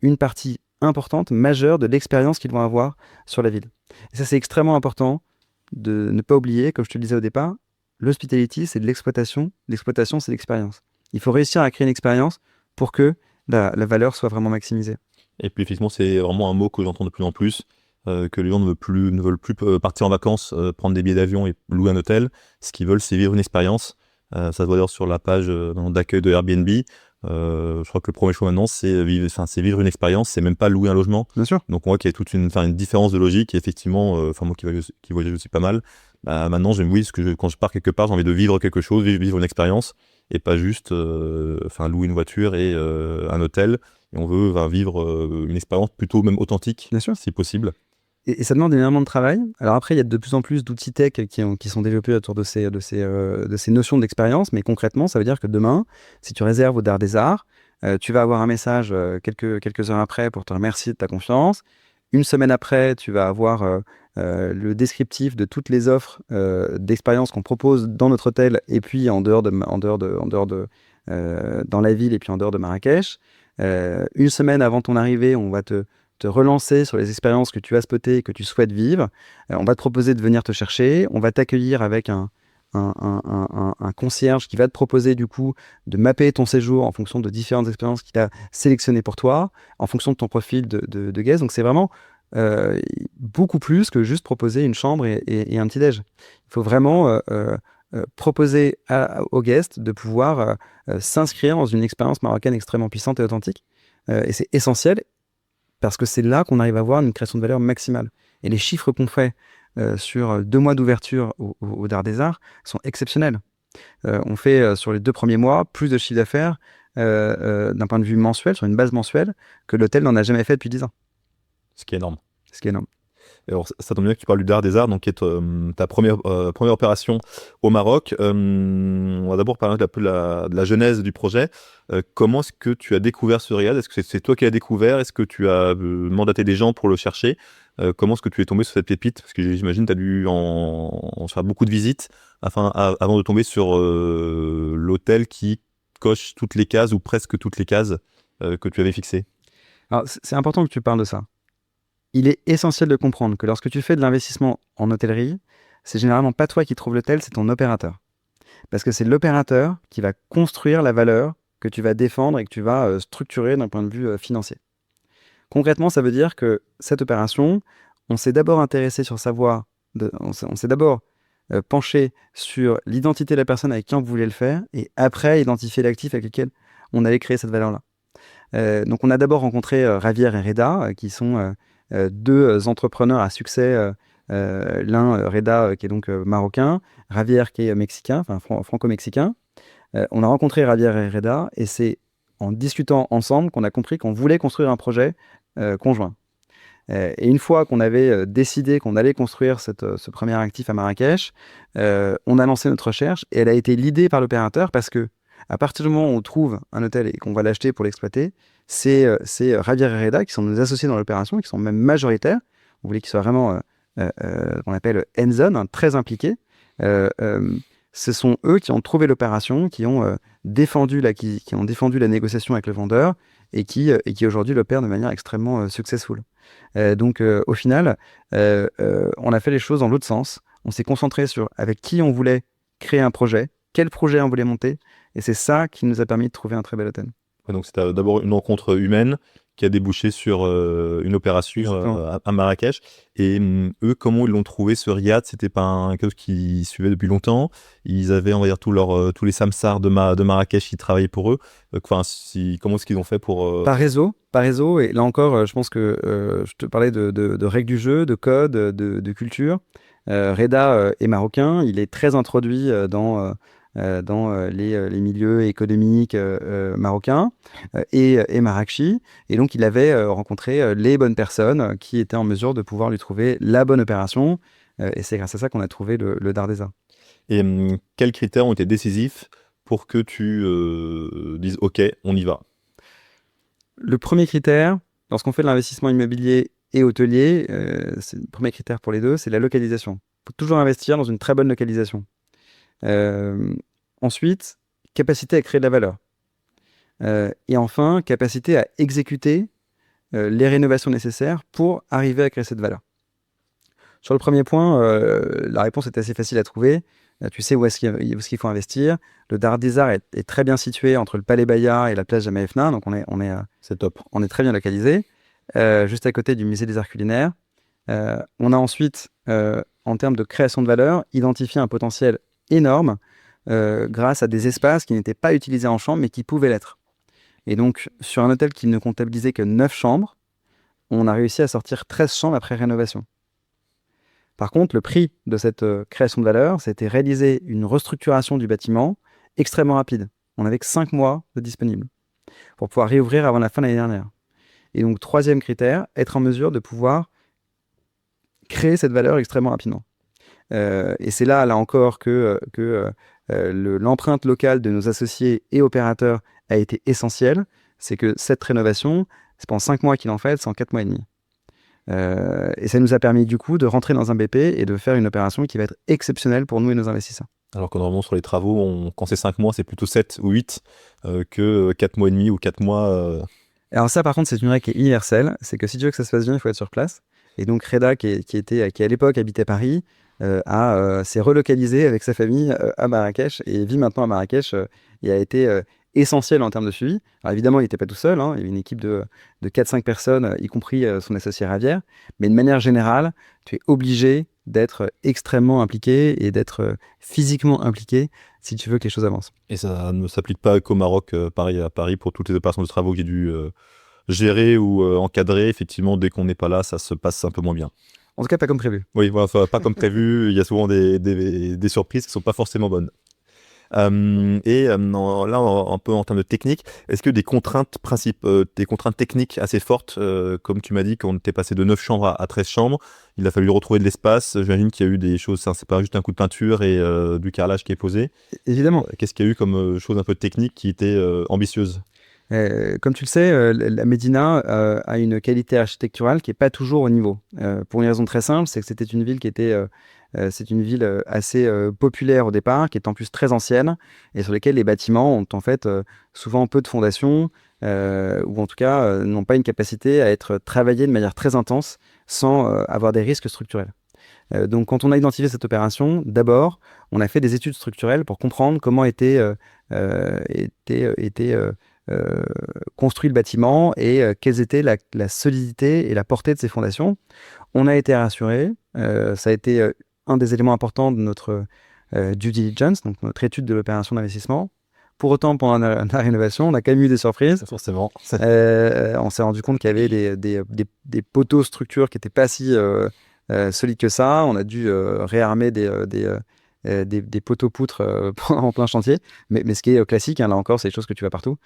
une partie importante, majeure de l'expérience qu'ils vont avoir sur la ville. Et ça, c'est extrêmement important de ne pas oublier, comme je te le disais au départ, l'hospitality, c'est de l'exploitation. L'exploitation, c'est l'expérience. Il faut réussir à créer une expérience pour que la valeur soit vraiment maximisée. Et puis effectivement, c'est vraiment un mot que j'entends de plus en plus. que les gens ne veulent plus partir en vacances, prendre des billets d'avion et louer un hôtel. Ce qu'ils veulent, c'est vivre une expérience. Ça se voit d'ailleurs sur la page d'accueil de Airbnb. Je crois que le premier choix maintenant, c'est vivre une expérience, c'est même pas louer un logement. Bien sûr. Donc on voit qu'il y a toute une différence de logique. Et effectivement, moi qui voyage aussi pas mal, maintenant quand je pars quelque part, j'ai envie de vivre quelque chose, vivre une expérience, et pas juste louer une voiture et un hôtel. Et on veut vivre une expérience plutôt même authentique, Bien sûr. si possible. Et ça demande énormément de travail. Alors après, il y a de plus en plus d'outils tech qui sont développés autour de ces notions d'expérience. Mais concrètement, ça veut dire que demain, si tu réserves au Dard des Arts, tu vas avoir un message quelques heures après pour te remercier de ta confiance. Une semaine après, tu vas avoir le descriptif de toutes les offres d'expérience qu'on propose dans notre hôtel et puis dans la ville et puis en dehors de Marrakech. Une semaine avant ton arrivée, on va te relancer sur les expériences que tu as spotées et que tu souhaites vivre. On va te proposer de venir te chercher. On va t'accueillir avec un concierge qui va te proposer du coup de mapper ton séjour en fonction de différentes expériences qu'il a sélectionnées pour toi, en fonction de ton profil de guest. Donc c'est vraiment beaucoup plus que juste proposer une chambre et un petit-déj. Il faut vraiment proposer aux guests de pouvoir s'inscrire dans une expérience marocaine extrêmement puissante et authentique. Et c'est essentiel parce que c'est là qu'on arrive à avoir une création de valeur maximale. Et les chiffres qu'on fait sur 2 mois d'ouverture au Dard des Arts sont exceptionnels. On fait sur les 2 premiers mois plus de chiffre d'affaires d'un point de vue mensuel, sur une base mensuelle, que l'hôtel n'en a jamais fait depuis 10 ans. Ce qui est énorme. Ce qui est énorme. Alors, ça tombe bien que tu parles du Dard des Arts, donc qui est ta première opération au Maroc. On va d'abord parler de la genèse du projet. Comment est-ce que tu as découvert ce riad? Est-ce que c'est toi qui l'as découvert? Est-ce que tu as mandaté des gens pour le chercher? Comment est-ce que tu es tombé sur cette pépite? Parce que j'imagine que tu as dû en faire beaucoup de visites avant de tomber sur l'hôtel qui coche toutes les cases ou presque toutes les cases que tu avais fixées. Alors, c'est important que tu parles de ça. Il est essentiel de comprendre que lorsque tu fais de l'investissement en hôtellerie, c'est généralement pas toi qui trouves l'hôtel, c'est ton opérateur. Parce que c'est l'opérateur qui va construire la valeur que tu vas défendre et que tu vas structurer d'un point de vue financier. Concrètement, ça veut dire que cette opération, on s'est d'abord intéressé sur on s'est d'abord penché sur l'identité de la personne avec qui on voulait le faire et après identifier l'actif avec lequel on allait créer cette valeur-là. Donc on a d'abord rencontré Javier et Reda, qui sont 2 entrepreneurs à succès. L'un, Reda, qui est donc marocain, Javier qui est mexicain, enfin franco-mexicain. On a rencontré Javier et Reda et c'est en discutant ensemble qu'on a compris qu'on voulait construire un projet conjoint. Et une fois qu'on avait décidé qu'on allait construire ce premier actif à Marrakech, on a lancé notre recherche et elle a été leadée par l'opérateur parce que à partir du moment où on trouve un hôtel et qu'on va l'acheter pour l'exploiter, c'est Javier et Reda qui sont nos associés dans l'opération, qui sont même majoritaires. On voulait qu'ils soient vraiment, qu'on appelle hands-on, hein, très impliqués. Ce sont eux qui ont trouvé l'opération, qui ont défendu la négociation avec le vendeur et qui aujourd'hui l'opèrent de manière extrêmement successful. Donc au final, on a fait les choses dans l'autre sens. On s'est concentré sur avec qui on voulait créer un projet, quel projet on voulait monter, et c'est ça qui nous a permis de trouver un très bel hôtel. Ouais, donc c'était d'abord une rencontre humaine qui a débouché sur une opération à Marrakech. Et eux, comment ils l'ont trouvé ce riad? C'était pas quelque chose qu'ils suivaient depuis longtemps. Ils avaient, on va dire, tous les samsars de Marrakech qui travaillaient pour eux. Comment est-ce qu'ils ont fait pour... Par réseau. Et là encore, je pense que je te parlais de règles du jeu, de code, de culture. Reda est marocain. Il est très introduit dans les milieux économiques marocains et marrakchi. Et donc, il avait rencontré les bonnes personnes qui étaient en mesure de pouvoir lui trouver la bonne opération. Et c'est grâce à ça qu'on a trouvé le Dard des Arts. Et quels critères ont été décisifs pour que tu dises « Ok, on y va ». Le premier critère, lorsqu'on fait de l'investissement immobilier et hôtelier, c'est le premier critère pour les deux, c'est la localisation. Il faut toujours investir dans une très bonne localisation. Ensuite, capacité à créer de la valeur. Et enfin, capacité à exécuter les rénovations nécessaires pour arriver à créer cette valeur. Sur le premier point, la réponse est assez facile à trouver. Tu sais où est-ce qu'il faut investir. Le Dard des Arts est très bien situé entre le Palais Bayard et la place Jemaa donc c'est top. On est très bien localisé, juste à côté du musée des arts culinaires. On a ensuite, en termes de création de valeur, identifié un potentiel énorme grâce à des espaces qui n'étaient pas utilisés en chambre, mais qui pouvaient l'être. Et donc, sur un hôtel qui ne comptabilisait que 9 chambres, on a réussi à sortir 13 chambres après rénovation. Par contre, le prix de cette création de valeur, c'était réaliser une restructuration du bâtiment extrêmement rapide. On n'avait que 5 mois de disponible pour pouvoir réouvrir avant la fin de l'année dernière. Et donc, troisième critère, être en mesure de pouvoir créer cette valeur extrêmement rapidement. Et c'est là encore que l'empreinte locale de nos associés et opérateurs a été essentielle. C'est que cette rénovation, c'est pas en 5 mois qu'il en fait, c'est en 4 mois et demi. Et ça nous a permis du coup de rentrer dans un BP et de faire une opération qui va être exceptionnelle pour nous et nos investisseurs. Alors que normalement sur les travaux, quand c'est 5 mois, c'est plutôt 7 ou 8 que 4 mois et demi ou 4 mois. Alors ça par contre c'est une règle qui est universelle, c'est que si tu veux que ça se passe bien, il faut être sur place. Et donc Reda qui à l'époque habitait Paris, s'est relocalisé avec sa famille à Marrakech et vit maintenant à Marrakech et a été essentiel en termes de suivi. Alors évidemment, il n'était pas tout seul, hein, il y avait une équipe de 4-5 personnes, y compris son associé Ravière. Mais de manière générale, tu es obligé d'être extrêmement impliqué et d'être physiquement impliqué si tu veux que les choses avancent. Et ça ne s'applique pas qu'au Maroc, pareil à Paris, pour toutes les opérations de travaux que j'ai dû gérer ou encadrer. Effectivement, dès qu'on n'est pas là, ça se passe un peu moins bien. En tout cas, pas comme prévu. Oui, voilà, pas comme prévu. Il y a souvent des surprises qui ne sont pas forcément bonnes. Là, un peu en termes de technique, est-ce que des contraintes techniques assez fortes, comme tu m'as dit, quand on était passé de 9 chambres à 13 chambres, il a fallu retrouver de l'espace. J'imagine qu'il y a eu des choses, c'est pas juste un coup de peinture et du carrelage qui est posé. Évidemment. Qu'est-ce qu'il y a eu comme chose un peu technique qui était ambitieuse? Comme tu le sais, la Médina a une qualité architecturale qui n'est pas toujours au niveau. Pour une raison très simple, c'est que c'était une ville c'est une ville assez populaire au départ, qui est en plus très ancienne, et sur lesquelles les bâtiments ont en fait souvent peu de fondations, ou en tout cas n'ont pas une capacité à être travaillés de manière très intense sans avoir des risques structurels. Donc quand on a identifié cette opération, d'abord, on a fait des études structurelles pour comprendre comment était construit le bâtiment et quelles étaient la solidité et la portée de ses fondations. On a été rassuré. Ça a été un des éléments importants de notre due diligence, donc notre étude de l'opération d'investissement. Pour autant, pendant la rénovation, on a quand même eu des surprises. Forcément. On s'est rendu compte qu'il y avait des poteaux structures qui n'étaient pas si solides que ça. On a dû réarmer des poteaux poutres en plein chantier, mais ce qui est classique, hein, là encore, c'est des choses que tu vois partout.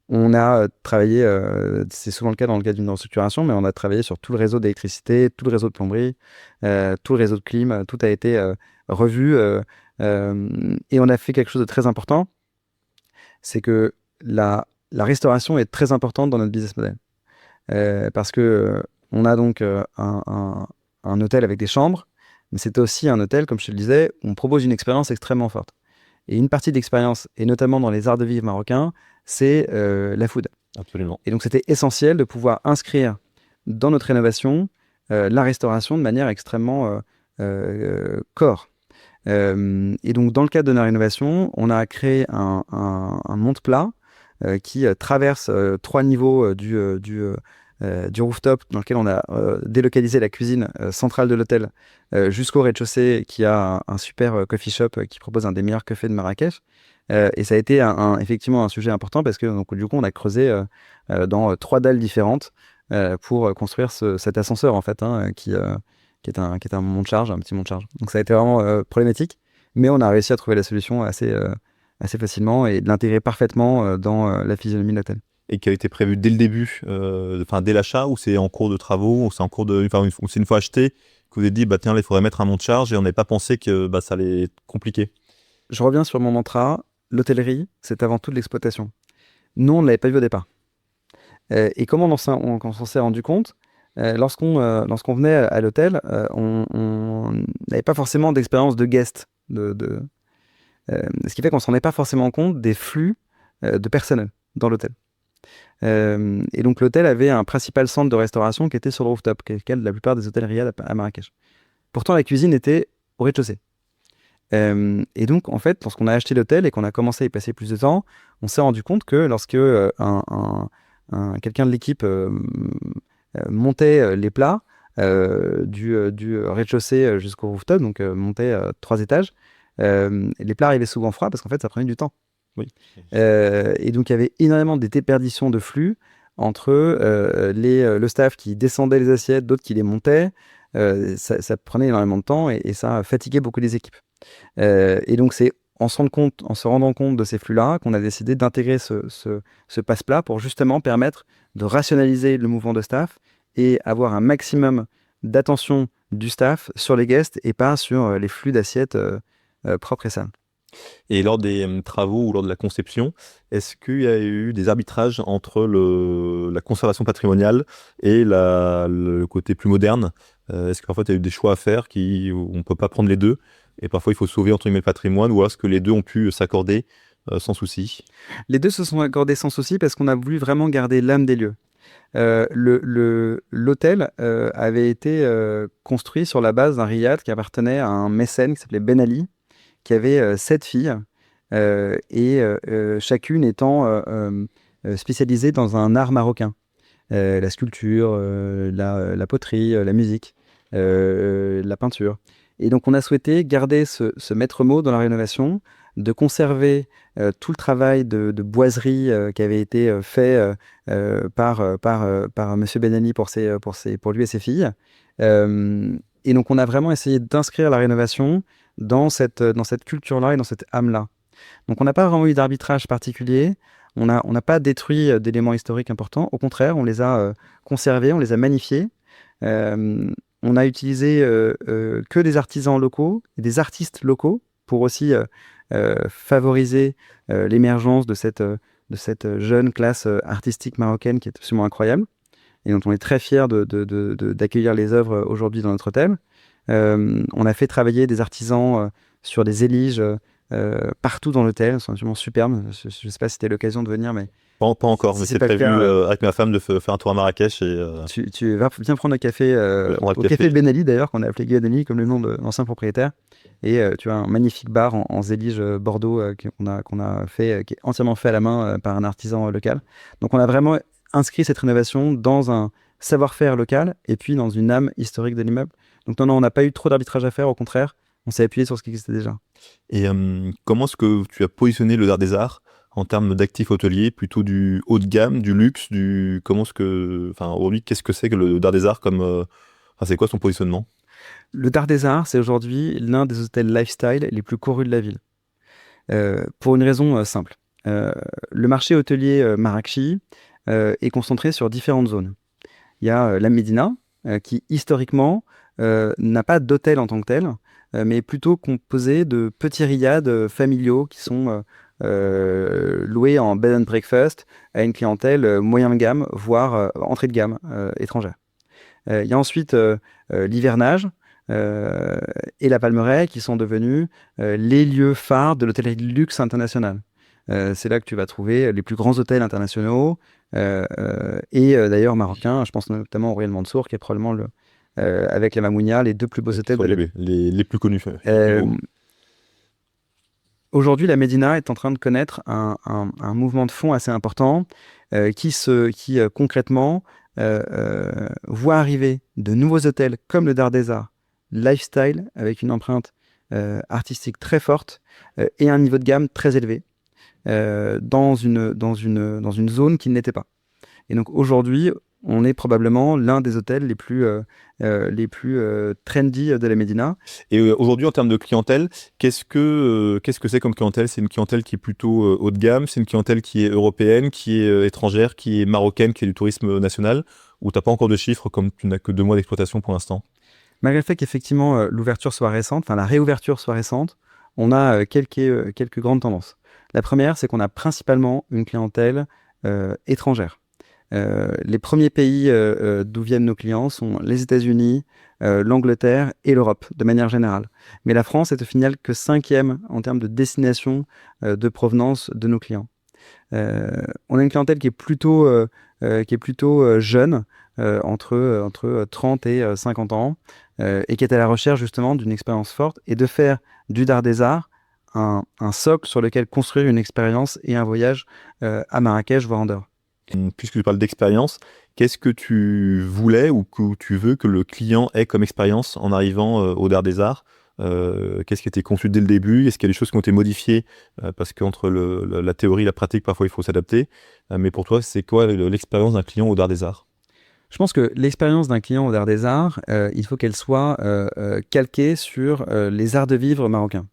On a travaillé, c'est souvent le cas dans le cadre d'une restructuration, mais on a travaillé sur tout le réseau d'électricité, tout le réseau de plomberie, tout le réseau de clim, tout a été revu, et on a fait quelque chose de très important, c'est que la restauration est très importante dans notre business model, parce que on a donc un hôtel avec des chambres, mais c'est aussi un hôtel, comme je te le disais, où on propose une expérience extrêmement forte. Et une partie de l'expérience, et notamment dans les arts de vivre marocains, c'est la food. Absolument. Et donc, c'était essentiel de pouvoir inscrire dans notre rénovation la restauration de manière extrêmement core. Et donc, dans le cadre de la rénovation, on a créé un monte-plat qui traverse 3 niveaux du rooftop, dans lequel on a délocalisé la cuisine centrale de l'hôtel jusqu'au rez-de-chaussée, qui a un super coffee shop qui propose un des meilleurs cafés de Marrakech. Et ça a été effectivement un sujet important parce que donc, du coup, on a creusé dans 3 dalles différentes pour construire cet ascenseur, en fait, hein, qui est un monte-charge, un petit monte-charge. Donc ça a été vraiment problématique, mais on a réussi à trouver la solution assez facilement et de l'intégrer parfaitement dans la physionomie de l'hôtel. Et qui a été prévu dès le début, dès l'achat, ou c'est en cours de travaux, ou c'est ou c'est une fois acheté que vous avez dit, tiens, là, il faudrait mettre un monte-charge, et on n'avait pas pensé que ça allait être compliqué. Je reviens sur mon mantra, l'hôtellerie, c'est avant tout de l'exploitation. Nous, on ne l'avait pas vu au départ. Et comment on s'en s'est rendu compte lorsqu'on venait à l'hôtel, on n'avait pas forcément d'expérience de guest. Ce qui fait qu'on ne se rendait pas forcément compte des flux de personnel dans l'hôtel. Et donc l'hôtel avait un principal centre de restauration qui était sur le rooftop, qui est le cas de la plupart des hôtels Riad à Marrakech. Pourtant, la cuisine était au rez-de-chaussée. Et donc, en fait, lorsqu'on a acheté l'hôtel et qu'on a commencé à y passer plus de temps, on s'est rendu compte que lorsque quelqu'un de l'équipe montait les plats du rez-de-chaussée jusqu'au rooftop, donc montait 3 étages. Les plats arrivaient souvent froids parce qu'en fait, ça prenait du temps. Oui. Et donc, il y avait énormément de déperditions de flux entre le staff qui descendait les assiettes, d'autres qui les montaient. Ça prenait énormément de temps et ça fatiguait beaucoup les équipes. Et donc, c'est en se rendant compte de ces flux-là qu'on a décidé d'intégrer ce passe-plat pour justement permettre de rationaliser le mouvement de staff et avoir un maximum d'attention du staff sur les guests et pas sur les flux d'assiettes propres et sales. Et lors des travaux ou lors de la conception, est-ce qu'il y a eu des arbitrages entre la conservation patrimoniale et le côté plus moderne? Est-ce que parfois tu as eu des choix à faire où on ne peut pas prendre les deux et parfois il faut sauver entre guillemets le patrimoine, ou est-ce que les deux ont pu s'accorder sans souci? Les deux se sont accordés sans souci parce qu'on a voulu vraiment garder l'âme des lieux. L'hôtel avait été construit sur la base d'un riad qui appartenait à un mécène qui s'appelait Ben Ali, qui avait 7 filles, et chacune étant spécialisée dans un art marocain. La sculpture, la poterie, la musique, la peinture. Et donc on a souhaité garder ce maître mot dans la rénovation, de conserver tout le travail de boiserie qui avait été fait par Monsieur Benani pour lui et ses filles. Et donc on a vraiment essayé d'inscrire la rénovation dans cette culture-là et dans cette âme-là. Donc on n'a pas vraiment eu d'arbitrage particulier, on n'a pas détruit d'éléments historiques importants, au contraire, on les a conservés, on les a magnifiés. On a utilisé que des artisans locaux et des artistes locaux pour aussi favoriser l'émergence de cette jeune classe artistique marocaine qui est absolument incroyable et dont on est très fiers d'accueillir les œuvres aujourd'hui dans notre hôtel. On a fait travailler des artisans sur des éliges partout dans l'hôtel, c'est absolument superbe. Je ne sais pas si tu as l'occasion de venir, mais Pas encore, mais si c'est c'est pas le prévu cas, avec ma femme de faire un tour à Marrakech. tu vas bien prendre un café prendre un au café. café Ben Ali d'ailleurs, qu'on a appelé Ben Ali comme le nom de l'ancien propriétaire. Et tu as un magnifique bar en zélige Bordeaux qu'on a fait, qui est entièrement fait à la main par un artisan local. Donc on a vraiment inscrit cette rénovation dans un savoir-faire local et puis dans une âme historique de l'immeuble. Donc non, on n'a pas eu trop d'arbitrage à faire, au contraire, on s'est appuyé sur ce qui existait déjà. Et comment est-ce que tu as positionné le Dard des Arts en termes d'actifs hôteliers, plutôt du haut de gamme, du luxe, aujourd'hui, qu'est-ce que c'est que le Dard des Arts c'est quoi son positionnement? Le Dard des Arts, c'est aujourd'hui l'un des hôtels lifestyle les plus courus de la ville. Pour une raison simple. Le marché hôtelier Marrakech est concentré sur différentes zones. Il y a la Médina, qui historiquement n'a pas d'hôtel en tant que tel, mais plutôt composé de petits riads familiaux qui sont loués en bed and breakfast à une clientèle moyen de gamme, voire entrée de gamme étrangère. Il y a ensuite l'hivernage et la Palmeraie qui sont devenus les lieux phares de l'hôtellerie de luxe international. C'est là que tu vas trouver les plus grands hôtels internationaux et d'ailleurs marocains. Je pense notamment au Royal Mansour, qui est probablement avec la Mamounia, les deux plus beaux hôtels de la ville. Les plus connus. Aujourd'hui, la Médina est en train de connaître un mouvement de fond assez important qui concrètement voit arriver de nouveaux hôtels comme le Dard des Arts, lifestyle, avec une empreinte artistique très forte et un niveau de gamme très élevé dans une zone qui ne l'était pas. Et donc aujourd'hui, on est probablement l'un des hôtels les plus trendy de la Médina. Et aujourd'hui, en termes de clientèle, qu'est-ce que c'est comme clientèle? C'est une clientèle qui est plutôt haut de gamme, c'est une clientèle qui est européenne, qui est étrangère, qui est marocaine, qui est du tourisme national, ou t'as pas encore de chiffres comme tu n'as que 2 mois d'exploitation pour l'instant? Malgré le fait qu'effectivement l'ouverture soit récente, enfin la réouverture soit récente, on a quelques grandes tendances. La première, c'est qu'on a principalement une clientèle étrangère. Les premiers pays d'où viennent nos clients sont les États-Unis, l'Angleterre et l'Europe, de manière générale. Mais la France est au final que 5e en termes de destination de provenance de nos clients. On a une clientèle qui est plutôt jeune, entre 30 et 50 ans, et qui est à la recherche justement d'une expérience forte et de faire du Dard des Arts un socle sur lequel construire une expérience et un voyage à Marrakech, voire en dehors. Puisque tu parles d'expérience, qu'est-ce que tu voulais ou que tu veux que le client ait comme expérience en arrivant au Dard des Arts? Qu'est-ce qui a été conçu dès le début? Est-ce qu'il y a des choses qui ont été modifiées? Parce qu'entre la théorie et la pratique, parfois il faut s'adapter. Mais pour toi, c'est quoi l'expérience d'un client au Dard des Arts? Je pense que l'expérience d'un client au Dard des Arts, il faut qu'elle soit calquée sur les arts de vivre marocains.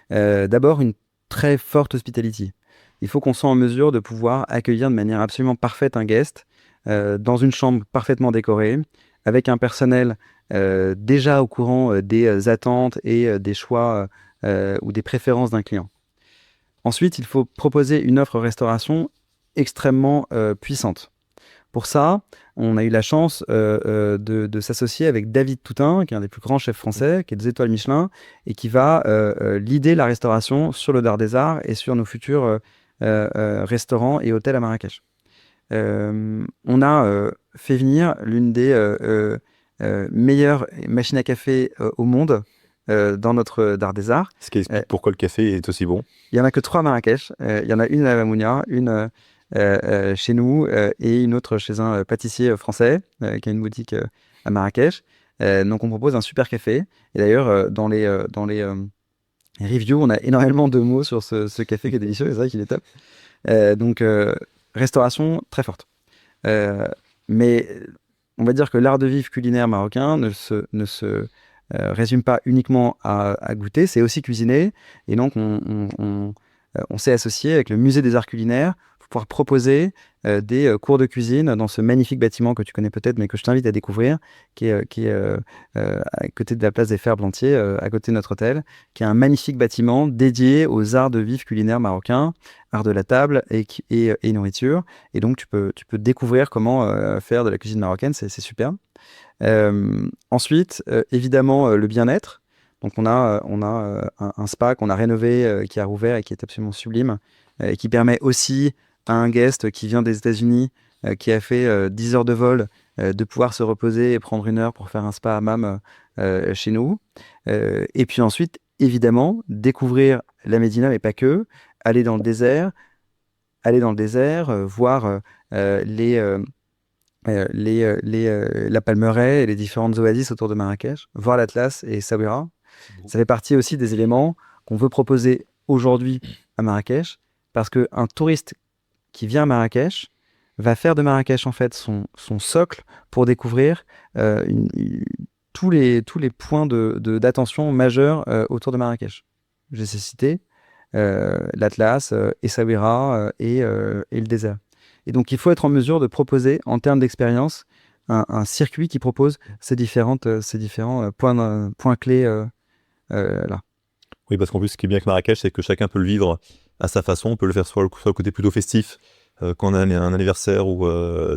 D'abord, une très forte hospitality. Il faut qu'on soit en mesure de pouvoir accueillir de manière absolument parfaite un guest dans une chambre parfaitement décorée, avec un personnel déjà au courant des attentes et des choix ou des préférences d'un client. Ensuite, il faut proposer une offre restauration extrêmement puissante. Pour ça, on a eu la chance de s'associer avec David Toutain, qui est un des plus grands chefs français, qui est 2 étoiles Michelin, et qui va leader la restauration sur le Dard des Arts et sur nos futurs restaurants et hôtels à Marrakech. On a fait venir l'une des meilleures machines à café au monde dans notre Dard des Arts. Ce qui explique pourquoi le café est aussi bon. Il n'y en a que 3 à Marrakech. Il y en a une à la Mamounia, une chez nous et une autre chez un pâtissier français qui a une boutique à Marrakech. Donc on propose un super café. Et d'ailleurs, dans les reviews, on a énormément de mots sur ce café qui est délicieux. C'est vrai qu'il est top. Donc restauration très forte. Mais on va dire que l'art de vivre culinaire marocain ne se résume pas uniquement à goûter, c'est aussi cuisiner. Et donc on s'est associé avec le Musée des Arts Culinaires pour pouvoir proposer des cours de cuisine dans ce magnifique bâtiment que tu connais peut-être, mais que je t'invite à découvrir, qui est à côté de la place des Ferblantiers, à côté de notre hôtel, qui est un magnifique bâtiment dédié aux arts de vivre culinaires marocains, art de la table et nourriture. Et donc, tu peux découvrir comment faire de la cuisine marocaine, c'est super. Ensuite, évidemment, le bien-être. Donc, on a un spa qu'on a rénové, qui a rouvert et qui est absolument sublime, et qui permet aussi à un guest qui vient des États-Unis, qui a fait 10 heures de vol, de pouvoir se reposer et prendre 1 heure pour faire un spa hammam chez nous. Et puis ensuite, évidemment, découvrir la Médina, mais pas que, aller dans le désert, voir la Palmeraie et les différentes oasis autour de Marrakech, voir l'Atlas et Essaouira. Ça fait partie aussi des éléments qu'on veut proposer aujourd'hui à Marrakech, parce qu'un touriste qui vient à Marrakech va faire de Marrakech en fait son socle pour découvrir tous les points d'attention majeurs autour de Marrakech. J'ai cité l'Atlas, Essaouira et le désert. Et donc il faut être en mesure de proposer en termes d'expérience un circuit qui propose ces différents points clés là. Oui, parce qu'en plus, ce qui est bien avec Marrakech, c'est que chacun peut le vivre à sa façon. On peut le faire soit le côté plutôt festif, quand on a un anniversaire ou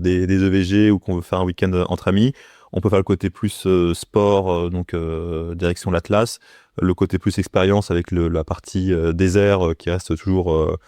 des EVG ou qu'on veut faire un week-end entre amis. On peut faire le côté plus sport, donc direction l'Atlas. Le côté plus expérience avec la partie désert qui reste toujours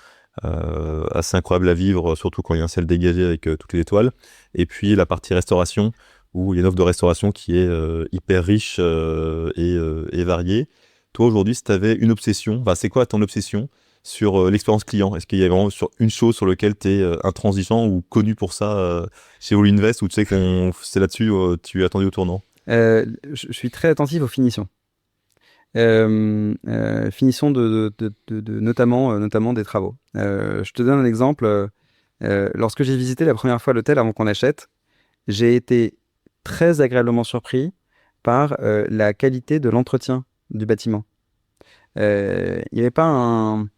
assez incroyable à vivre, surtout quand il y a un ciel dégagé avec toutes les étoiles. Et puis la partie restauration, où il y a une offre de restauration qui est hyper riche et variée. Toi, aujourd'hui, si tu avais une obsession, c'est quoi ton obsession sur l'expérience client? Est-ce qu'il y a vraiment sur une chose sur laquelle tu es intransigeant ou connu pour ça chez Wally Invest, ou tu sais que c'est là-dessus tu es attendu au tournant? Je suis très attentif aux finitions. Finition notamment des travaux. Je te donne un exemple. Lorsque j'ai visité la première fois l'hôtel avant qu'on achète, j'ai été très agréablement surpris par la qualité de l'entretien du bâtiment. Il n'y avait pas un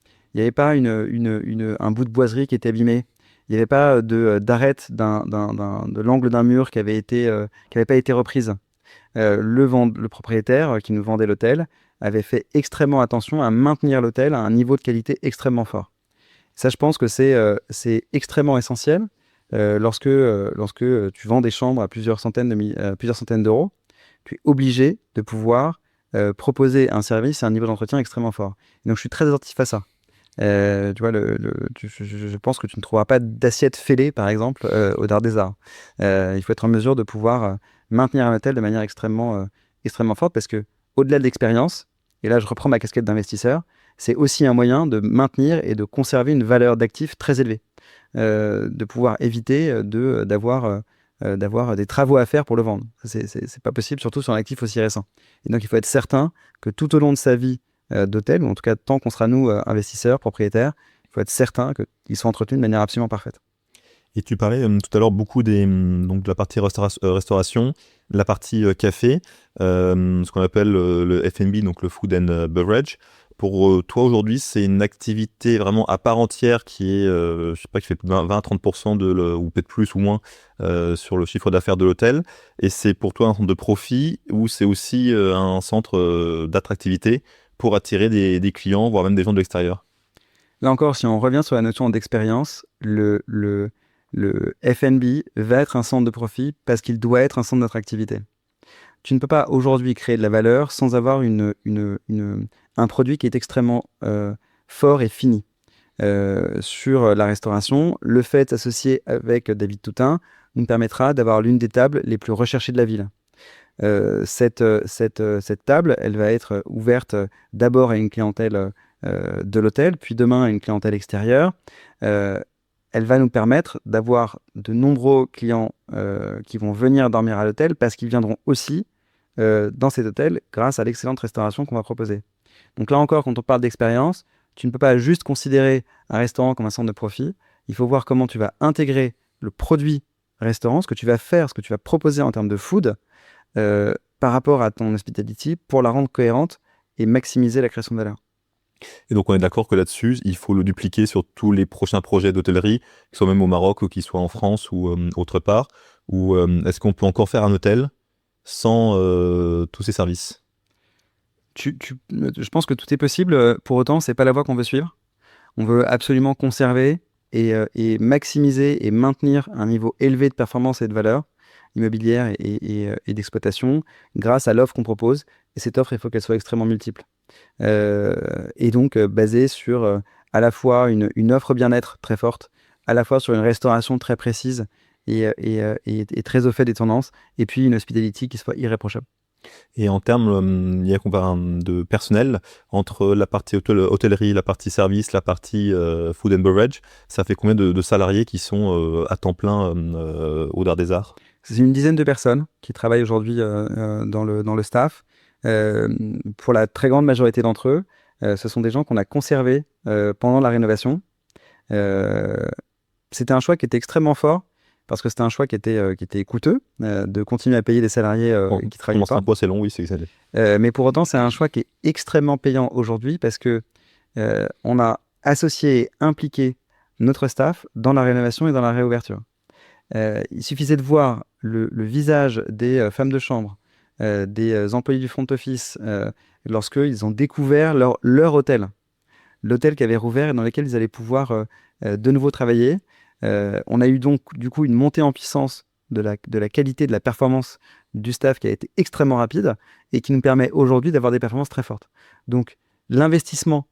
bout de boiserie qui était abîmé. Il n'y avait pas d'arête de l'angle d'un mur qui avait pas été reprise. Le propriétaire qui nous vendait l'hôtel avait fait extrêmement attention à maintenir l'hôtel à un niveau de qualité extrêmement fort. Ça, je pense que c'est extrêmement essentiel lorsque tu vends des chambres à plusieurs centaines d'euros. Tu es obligé de pouvoir proposer un service et un niveau d'entretien extrêmement fort. Et donc, je suis très attentif à ça. Tu vois, je pense que tu ne trouveras pas d'assiette fêlée, par exemple, au Dard des Arts. Il faut être en mesure de pouvoir maintenir un hôtel de manière extrêmement forte, parce que au-delà de l'expérience, et là je reprends ma casquette d'investisseur, c'est aussi un moyen de maintenir et de conserver une valeur d'actif très élevée, de pouvoir éviter d'avoir des travaux à faire pour le vendre. C'est pas possible, surtout sur un actif aussi récent. Et donc, il faut être certain que tout au long de sa vie d'hôtel, ou en tout cas tant qu'on sera nous investisseurs, propriétaires, il faut être certain qu'ils sont entretenus de manière absolument parfaite. Et tu parlais tout à l'heure beaucoup donc de la partie restauration, la partie café, ce qu'on appelle le F&B, donc le Food and Beverage. Pour toi aujourd'hui, c'est une activité vraiment à part entière qui est, je sais pas, qui fait 20-30% ou peut-être plus ou moins sur le chiffre d'affaires de l'hôtel. Et c'est pour toi un centre de profit ou c'est aussi un centre d'attractivité pour attirer des clients, voire même des gens de l'extérieur? Là encore, si on revient sur la notion d'expérience, le F&B va être un centre de profit parce qu'il doit être un centre d'attractivité. Tu ne peux pas aujourd'hui créer de la valeur sans avoir un produit qui est extrêmement fort et fini. Sur la restauration, le fait d'associer avec David Toutain nous permettra d'avoir l'une des tables les plus recherchées de la ville. Cette table, elle va être ouverte d'abord à une clientèle de l'hôtel, puis demain à une clientèle extérieure. Elle va nous permettre d'avoir de nombreux clients qui vont venir dormir à l'hôtel parce qu'ils viendront aussi dans cet hôtel grâce à l'excellente restauration qu'on va proposer. Donc là encore, quand on parle d'expérience, tu ne peux pas juste considérer un restaurant comme un centre de profit. Il faut voir comment tu vas intégrer le produit restaurant, ce que tu vas faire, ce que tu vas proposer en termes de food par rapport à ton hospitality pour la rendre cohérente et maximiser la création de valeur. Et donc on est d'accord que là-dessus, il faut le dupliquer sur tous les prochains projets d'hôtellerie, qu'ils soient même au Maroc ou qu'ils soient en France ou autre part. Ou est-ce qu'on peut encore faire un hôtel sans tous ces services? Je pense que tout est possible. Pour autant, c'est pas la voie qu'on veut suivre. On veut absolument conserver et maximiser et maintenir un niveau élevé de performance et de valeur immobilière et d'exploitation grâce à l'offre qu'on propose. Et cette offre, il faut qu'elle soit extrêmement multiple. Et donc basée sur à la fois une offre bien-être très forte, à la fois sur une restauration très précise et très au fait des tendances, et puis une hospitality qui soit irréprochable. Et en termes, il y a de personnel entre la partie hôtellerie, la partie service, la partie food and beverage, ça fait combien de salariés qui sont à temps plein au Dard des Arts? C'est une dizaine de personnes qui travaillent aujourd'hui dans le staff. Pour la très grande majorité d'entre eux, ce sont des gens qu'on a conservés pendant la rénovation. C'était un choix qui était extrêmement fort parce que c'était un choix qui était coûteux de continuer à payer des salariés qui travaillaient pas. Un poids, c'est long, oui, c'est ça. Mais pour autant, c'est un choix qui est extrêmement payant aujourd'hui parce que on a associé et impliqué notre staff dans la rénovation et dans la réouverture. Il suffisait de voir le visage des femmes de chambre, des employés du front office, lorsqu'ils ont découvert leur hôtel, l'hôtel qui avait rouvert et dans lequel ils allaient pouvoir de nouveau travailler. On a eu donc du coup une montée en puissance de la qualité, de la performance du staff qui a été extrêmement rapide et qui nous permet aujourd'hui d'avoir des performances très fortes. Donc l'investissement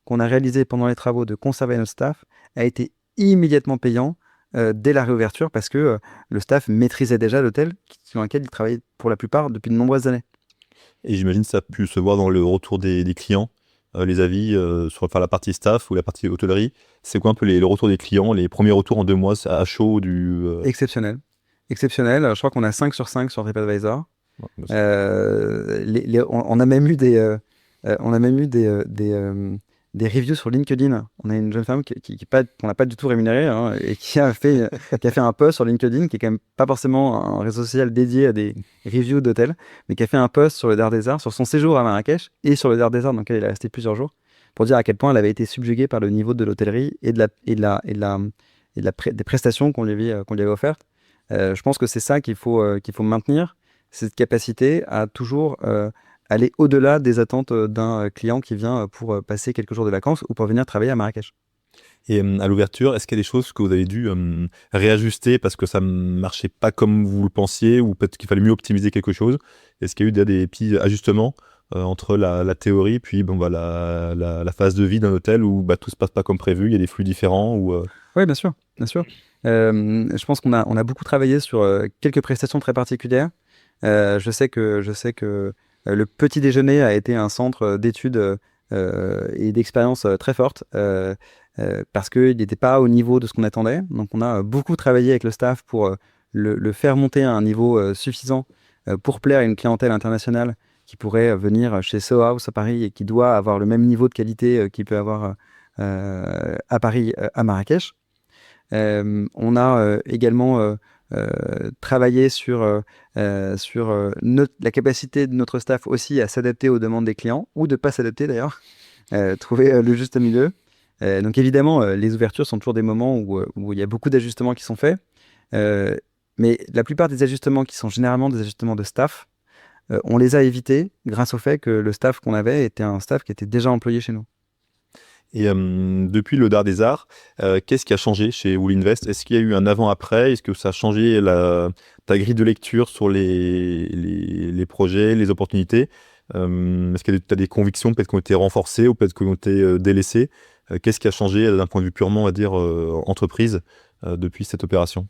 qu'on a réalisé pendant les travaux de conserver notre staff a été immédiatement payant dès la réouverture parce que le staff maîtrisait déjà l'hôtel sur lequel il travaillait pour la plupart depuis de nombreuses années. Et j'imagine que ça a pu se voir dans le retour des clients, les avis sur la partie staff ou la partie hôtellerie. C'est quoi un peu le retour des clients, les premiers retours en 2 mois à chaud Exceptionnel. Exceptionnel. Je crois qu'on a 5 sur 5 sur TripAdvisor. On a même eu des reviews sur LinkedIn. On a une jeune femme qu'on n'a pas du tout rémunérée et qui a fait un post sur LinkedIn, qui est quand même pas forcément un réseau social dédié à des reviews d'hôtels, mais qui a fait un post sur le Dard des Arts, sur son séjour à Marrakech et sur le Dard des Arts dans lequel il est resté plusieurs jours, pour dire à quel point elle avait été subjuguée par le niveau de l'hôtellerie et des prestations qu'on lui avait offertes. Je pense que c'est ça qu'il faut maintenir, cette capacité à toujours aller au-delà des attentes d'un client qui vient pour passer quelques jours de vacances ou pour venir travailler à Marrakech. Et à l'ouverture, est-ce qu'il y a des choses que vous avez dû réajuster parce que ça ne marchait pas comme vous le pensiez ou peut-être qu'il fallait mieux optimiser quelque chose? Est-ce qu'il y a eu des petits ajustements entre la théorie puis la phase de vie d'un hôtel où tout se passe pas comme prévu, il y a des flux différents Oui, bien sûr, bien sûr. Je pense qu'on a beaucoup travaillé sur quelques prestations très particulières. Je sais que le petit déjeuner a été un centre d'études et d'expérience très forte parce qu'il n'était pas au niveau de ce qu'on attendait. Donc on a beaucoup travaillé avec le staff pour le faire monter à un niveau suffisant pour plaire à une clientèle internationale qui pourrait venir chez Soho House à Paris et qui doit avoir le même niveau de qualité qu'il peut avoir à Paris, à Marrakech. On a également travaillé sur la capacité de notre staff aussi à s'adapter aux demandes des clients, ou de ne pas s'adapter d'ailleurs, trouver le juste milieu. Donc évidemment, les ouvertures sont toujours des moments où il y a beaucoup d'ajustements qui sont faits, mais la plupart des ajustements qui sont généralement des ajustements de staff, on les a évités grâce au fait que le staff qu'on avait était un staff qui était déjà employé chez nous. Et depuis le Dard des Arts, qu'est-ce qui a changé chez Wool Invest? Est-ce qu'il y a eu un avant-après? Est-ce que ça a changé ta grille de lecture sur les projets, les opportunités? Est-ce que tu as des convictions peut-être qui ont été renforcées ou peut-être qui ont été délaissées? Qu'est-ce qui a changé d'un point de vue purement, on va dire, entreprise depuis cette opération?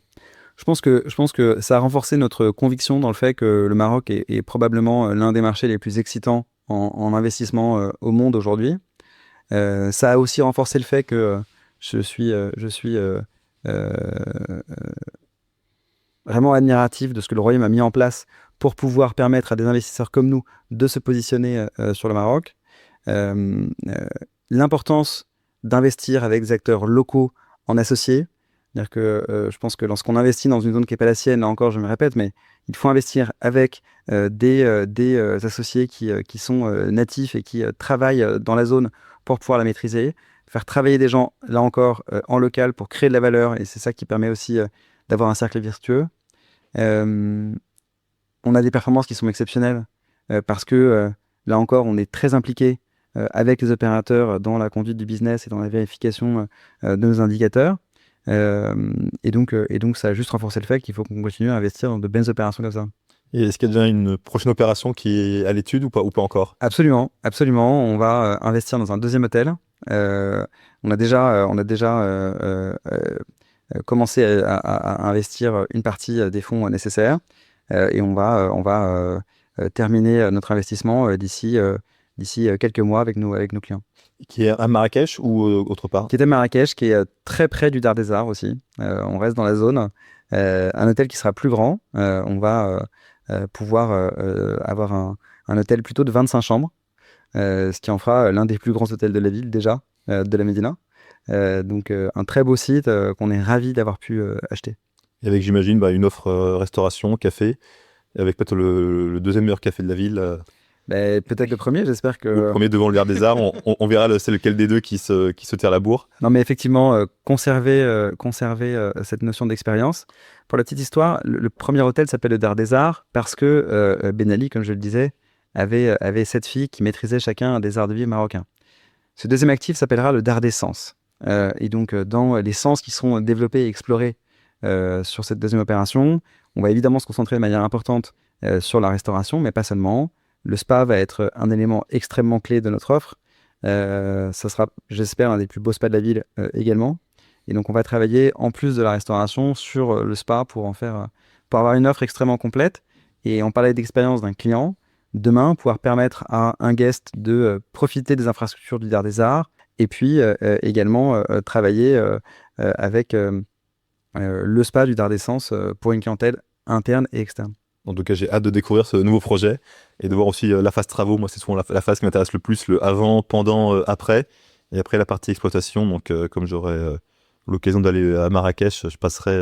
Je pense que ça a renforcé notre conviction dans le fait que le Maroc est probablement l'un des marchés les plus excitants en investissement au monde aujourd'hui. Ça a aussi renforcé le fait que je suis vraiment admiratif de ce que le Royaume a mis en place pour pouvoir permettre à des investisseurs comme nous de se positionner sur le Maroc. L'importance d'investir avec des acteurs locaux en associés. C'est-à-dire que je pense que lorsqu'on investit dans une zone qui n'est pas la sienne, là encore je me répète, mais il faut investir avec des associés qui sont natifs et qui travaillent dans la zone pour pouvoir la maîtriser, faire travailler des gens, là encore, en local pour créer de la valeur, et c'est ça qui permet aussi d'avoir un cercle vertueux. On a des performances qui sont exceptionnelles parce que, là encore, on est très impliqué avec les opérateurs dans la conduite du business et dans la vérification de nos indicateurs. Et donc, ça a juste renforcé le fait qu'il faut qu'on continue à investir dans de belles opérations comme ça. Et est-ce qu'il y a déjà une prochaine opération qui est à l'étude ou pas encore? Absolument, absolument. On va investir dans un deuxième hôtel. On a déjà commencé à investir une partie des fonds nécessaires et on va terminer notre investissement d'ici quelques mois avec nos clients. Qui est à Marrakech ou autre part? Qui est à Marrakech, qui est très près du Dard des Arts aussi. On reste dans la zone. Un hôtel qui sera plus grand. On va pouvoir avoir un hôtel plutôt de 25 chambres, ce qui en fera l'un des plus grands hôtels de la ville déjà, de la Médina. Donc un très beau site qu'on est ravis d'avoir pu acheter. Et avec, j'imagine, une offre restauration, café, avec peut-être le deuxième meilleur café de la ville. Peut-être le premier, j'espère que... Le premier devant le Dard des Arts, on verra c'est lequel des deux qui se tire la bourre. Non, mais effectivement, conserver cette notion d'expérience. Pour la petite histoire, le premier hôtel s'appelle le Dard des Arts parce que Ben Ali, comme je le disais, avait 7 filles qui maîtrisaient chacun des arts de vie marocains. Ce deuxième actif s'appellera le Dard des Sens. Et donc, dans les sens qui seront développés et explorés sur cette deuxième opération, on va évidemment se concentrer de manière importante sur la restauration, mais pas seulement. Le spa va être un élément extrêmement clé de notre offre. Ça sera, j'espère, un des plus beaux spas de la ville également. Et donc, on va travailler, en plus de la restauration, sur le spa pour avoir une offre extrêmement complète. Et on parlait d'expérience d'un client. Demain, pouvoir permettre à un guest de profiter des infrastructures du Dard des Arts et puis également travailler avec le spa du Dard des Sens pour une clientèle interne et externe. En tout cas, j'ai hâte de découvrir ce nouveau projet et de voir aussi la phase travaux. Moi, c'est souvent la phase qui m'intéresse le plus, le avant, pendant, après. Et après, la partie exploitation. Donc, comme j'aurai l'occasion d'aller à Marrakech, je passerai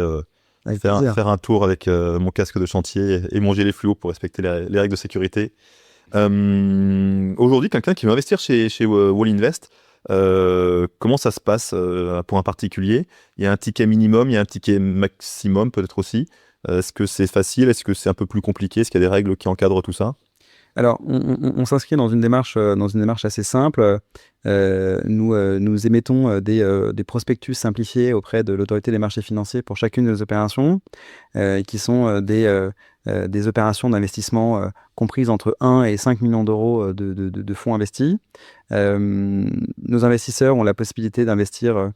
faire un tour avec mon casque de chantier et mon gilet fluo pour respecter les règles de sécurité. Aujourd'hui, quelqu'un qui veut investir chez Wool Invest, comment ça se passe pour un particulier? Il y a un ticket minimum, il y a un ticket maximum peut-être aussi. Est-ce que c'est facile? Est-ce que c'est un peu plus compliqué? Est-ce qu'il y a des règles qui encadrent tout ça? Alors, on s'inscrit dans une démarche assez simple. Nous émettons des prospectus simplifiés auprès de l'autorité des marchés financiers pour chacune de nos opérations, qui sont des opérations d'investissement comprises entre 1 et 5 millions d'euros de fonds investis. Nos investisseurs ont la possibilité d'investir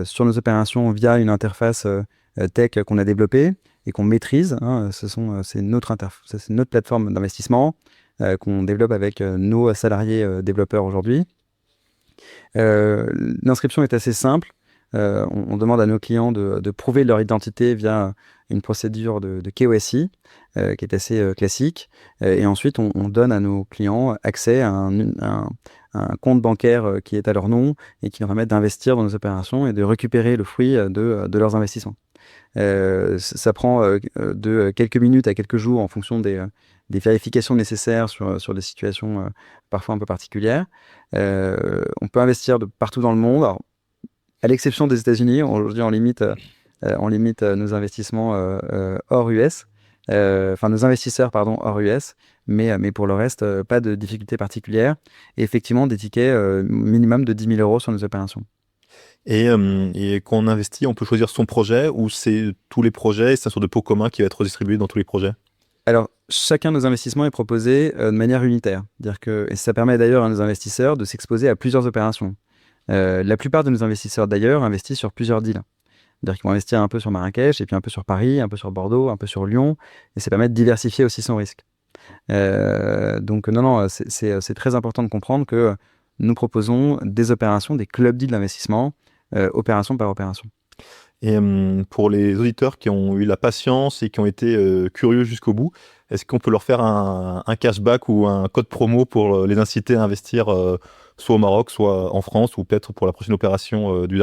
sur nos opérations via une interface tech qu'on a développée et qu'on maîtrise. C'est notre plateforme d'investissement qu'on développe avec nos salariés développeurs aujourd'hui. L'inscription est assez simple. On demande à nos clients de prouver leur identité via une procédure de KYC qui est assez classique. Et ensuite, on donne à nos clients accès à un compte bancaire qui est à leur nom et qui leur permet d'investir dans nos opérations et de récupérer le fruit de leurs investissements. Ça prend de quelques minutes à quelques jours en fonction des vérifications nécessaires sur des situations parfois un peu particulières. On peut investir de partout dans le monde. Alors, à l'exception des États-Unis, aujourd'hui on limite nos investissements hors US, nos investisseurs hors US, mais pour le reste, pas de difficultés particulières. Et effectivement, des tickets minimum de 10 000 € sur nos opérations. Et quand on investit, on peut choisir son projet ou c'est tous les projets, c'est un sort de pot commun qui va être redistribué dans tous les projets? Alors, chacun de nos investissements est proposé de manière unitaire. Et ça permet d'ailleurs à nos investisseurs de s'exposer à plusieurs opérations. La plupart de nos investisseurs, d'ailleurs, investissent sur plusieurs deals. C'est-à-dire qu'ils vont investir un peu sur Marrakech, et puis un peu sur Paris, un peu sur Bordeaux, un peu sur Lyon, et ça permet de diversifier aussi son risque. Donc, non, c'est très important de comprendre que nous proposons des opérations, des club deals d'investissement, opération par opération. Et pour les auditeurs qui ont eu la patience et qui ont été curieux jusqu'au bout, est-ce qu'on peut leur faire un cashback ou un code promo pour les inciter à investir soit au Maroc, soit en France, ou peut-être pour la prochaine opération du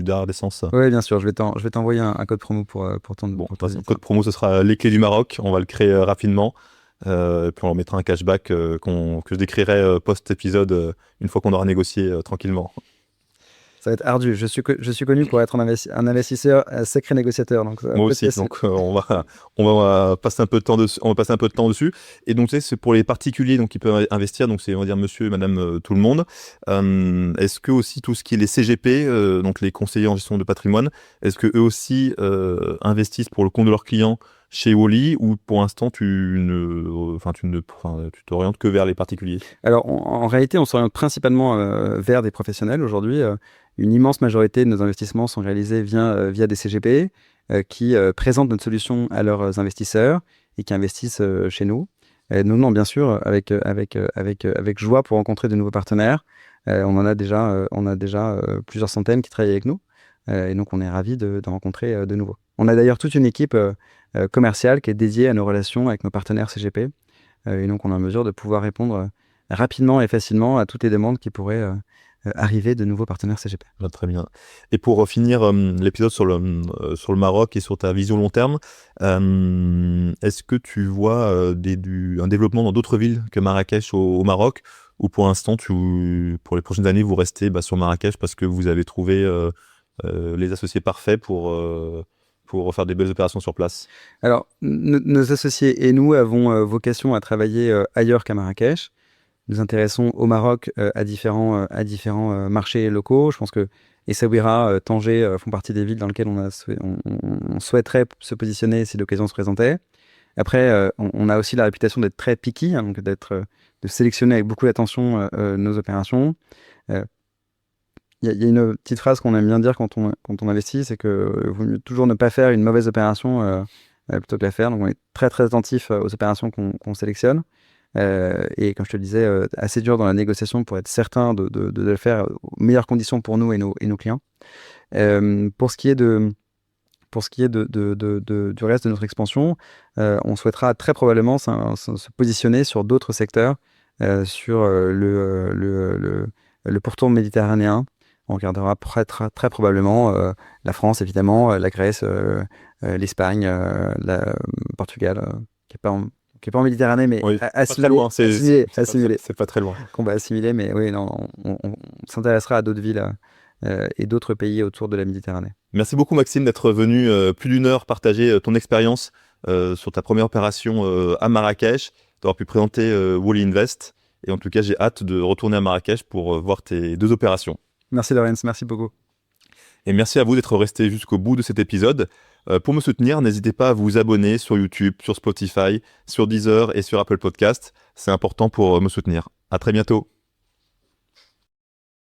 Dard d'essence? Oui, bien sûr, je vais t'envoyer un code promo pour ton... Bon, le code promo, ce sera les clés du Maroc, on va le créer rapidement, puis on leur mettra un cashback que je décrirai post-épisode une fois qu'on aura négocié tranquillement. Ça va être ardu. Je suis connu pour être un investisseur sacré négociateur. Donc moi aussi. Donc on va passer un peu de temps dessus. On va passer un peu de temps dessus. Et donc c'est pour les particuliers donc qui peuvent investir. Donc c'est on va dire monsieur et madame tout le monde. Est-ce que aussi tout ce qui est les CGP, donc les conseillers en gestion de patrimoine, est-ce que eux aussi investissent pour le compte de leurs clients chez Wally, ou pour l'instant tu t'orientes que vers les particuliers? Alors en réalité, on s'oriente principalement vers des professionnels aujourd'hui. Une immense majorité de nos investissements sont réalisés via des CGP qui présentent notre solution à leurs investisseurs et qui investissent chez nous. Non, bien sûr, avec joie pour rencontrer de nouveaux partenaires. On a déjà plusieurs centaines qui travaillent avec nous. Et donc, on est ravis de rencontrer de nouveaux. On a d'ailleurs toute une équipe commerciale qui est dédiée à nos relations avec nos partenaires CGP. Et donc, on est en mesure de pouvoir répondre rapidement et facilement à toutes les demandes qui pourraient arriver de nouveaux partenaires CGP. Très bien. Et pour finir l'épisode sur le Maroc et sur ta vision long terme, est-ce que tu vois un développement dans d'autres villes que Marrakech au Maroc, ou pour l'instant, pour les prochaines années, vous restez sur Marrakech parce que vous avez trouvé les associés parfaits pour faire des belles opérations sur place? Alors, nos associés et nous avons vocation à travailler ailleurs qu'à Marrakech. Nous intéressons au Maroc à différents marchés locaux. Je pense que Essaouira, Tanger font partie des villes dans lesquelles on souhaiterait se positionner si l'occasion se présentait. Après, on a aussi la réputation d'être très picky, donc de sélectionner avec beaucoup d'attention nos opérations. Il y a une petite phrase qu'on aime bien dire quand on investit, c'est que vaut mieux toujours ne pas faire une mauvaise opération plutôt que la faire. Donc on est très très attentif aux opérations qu'on sélectionne. Et comme je te le disais, assez dur dans la négociation pour être certain de le faire aux meilleures conditions pour nous et nos clients. Pour ce qui est du reste de notre expansion, on souhaitera très probablement se positionner sur d'autres secteurs, sur le pourtour méditerranéen. On regardera très probablement la France, évidemment, la Grèce, l'Espagne, Portugal, qui n'est pas en Méditerranée, mais oui, assimilé. C'est pas très loin. Qu'on va assimiler, mais oui, non, on s'intéressera à d'autres villes et d'autres pays autour de la Méditerranée. Merci beaucoup Maxime d'être venu plus d'une heure partager ton expérience sur ta première opération à Marrakech, d'avoir pu présenter Wally Invest. Et en tout cas, j'ai hâte de retourner à Marrakech pour voir tes 2 opérations. Merci Laurence, merci beaucoup. Et merci à vous d'être resté jusqu'au bout de cet épisode. Pour me soutenir, n'hésitez pas à vous abonner sur YouTube, sur Spotify, sur Deezer et sur Apple Podcast. C'est important pour me soutenir. À très bientôt.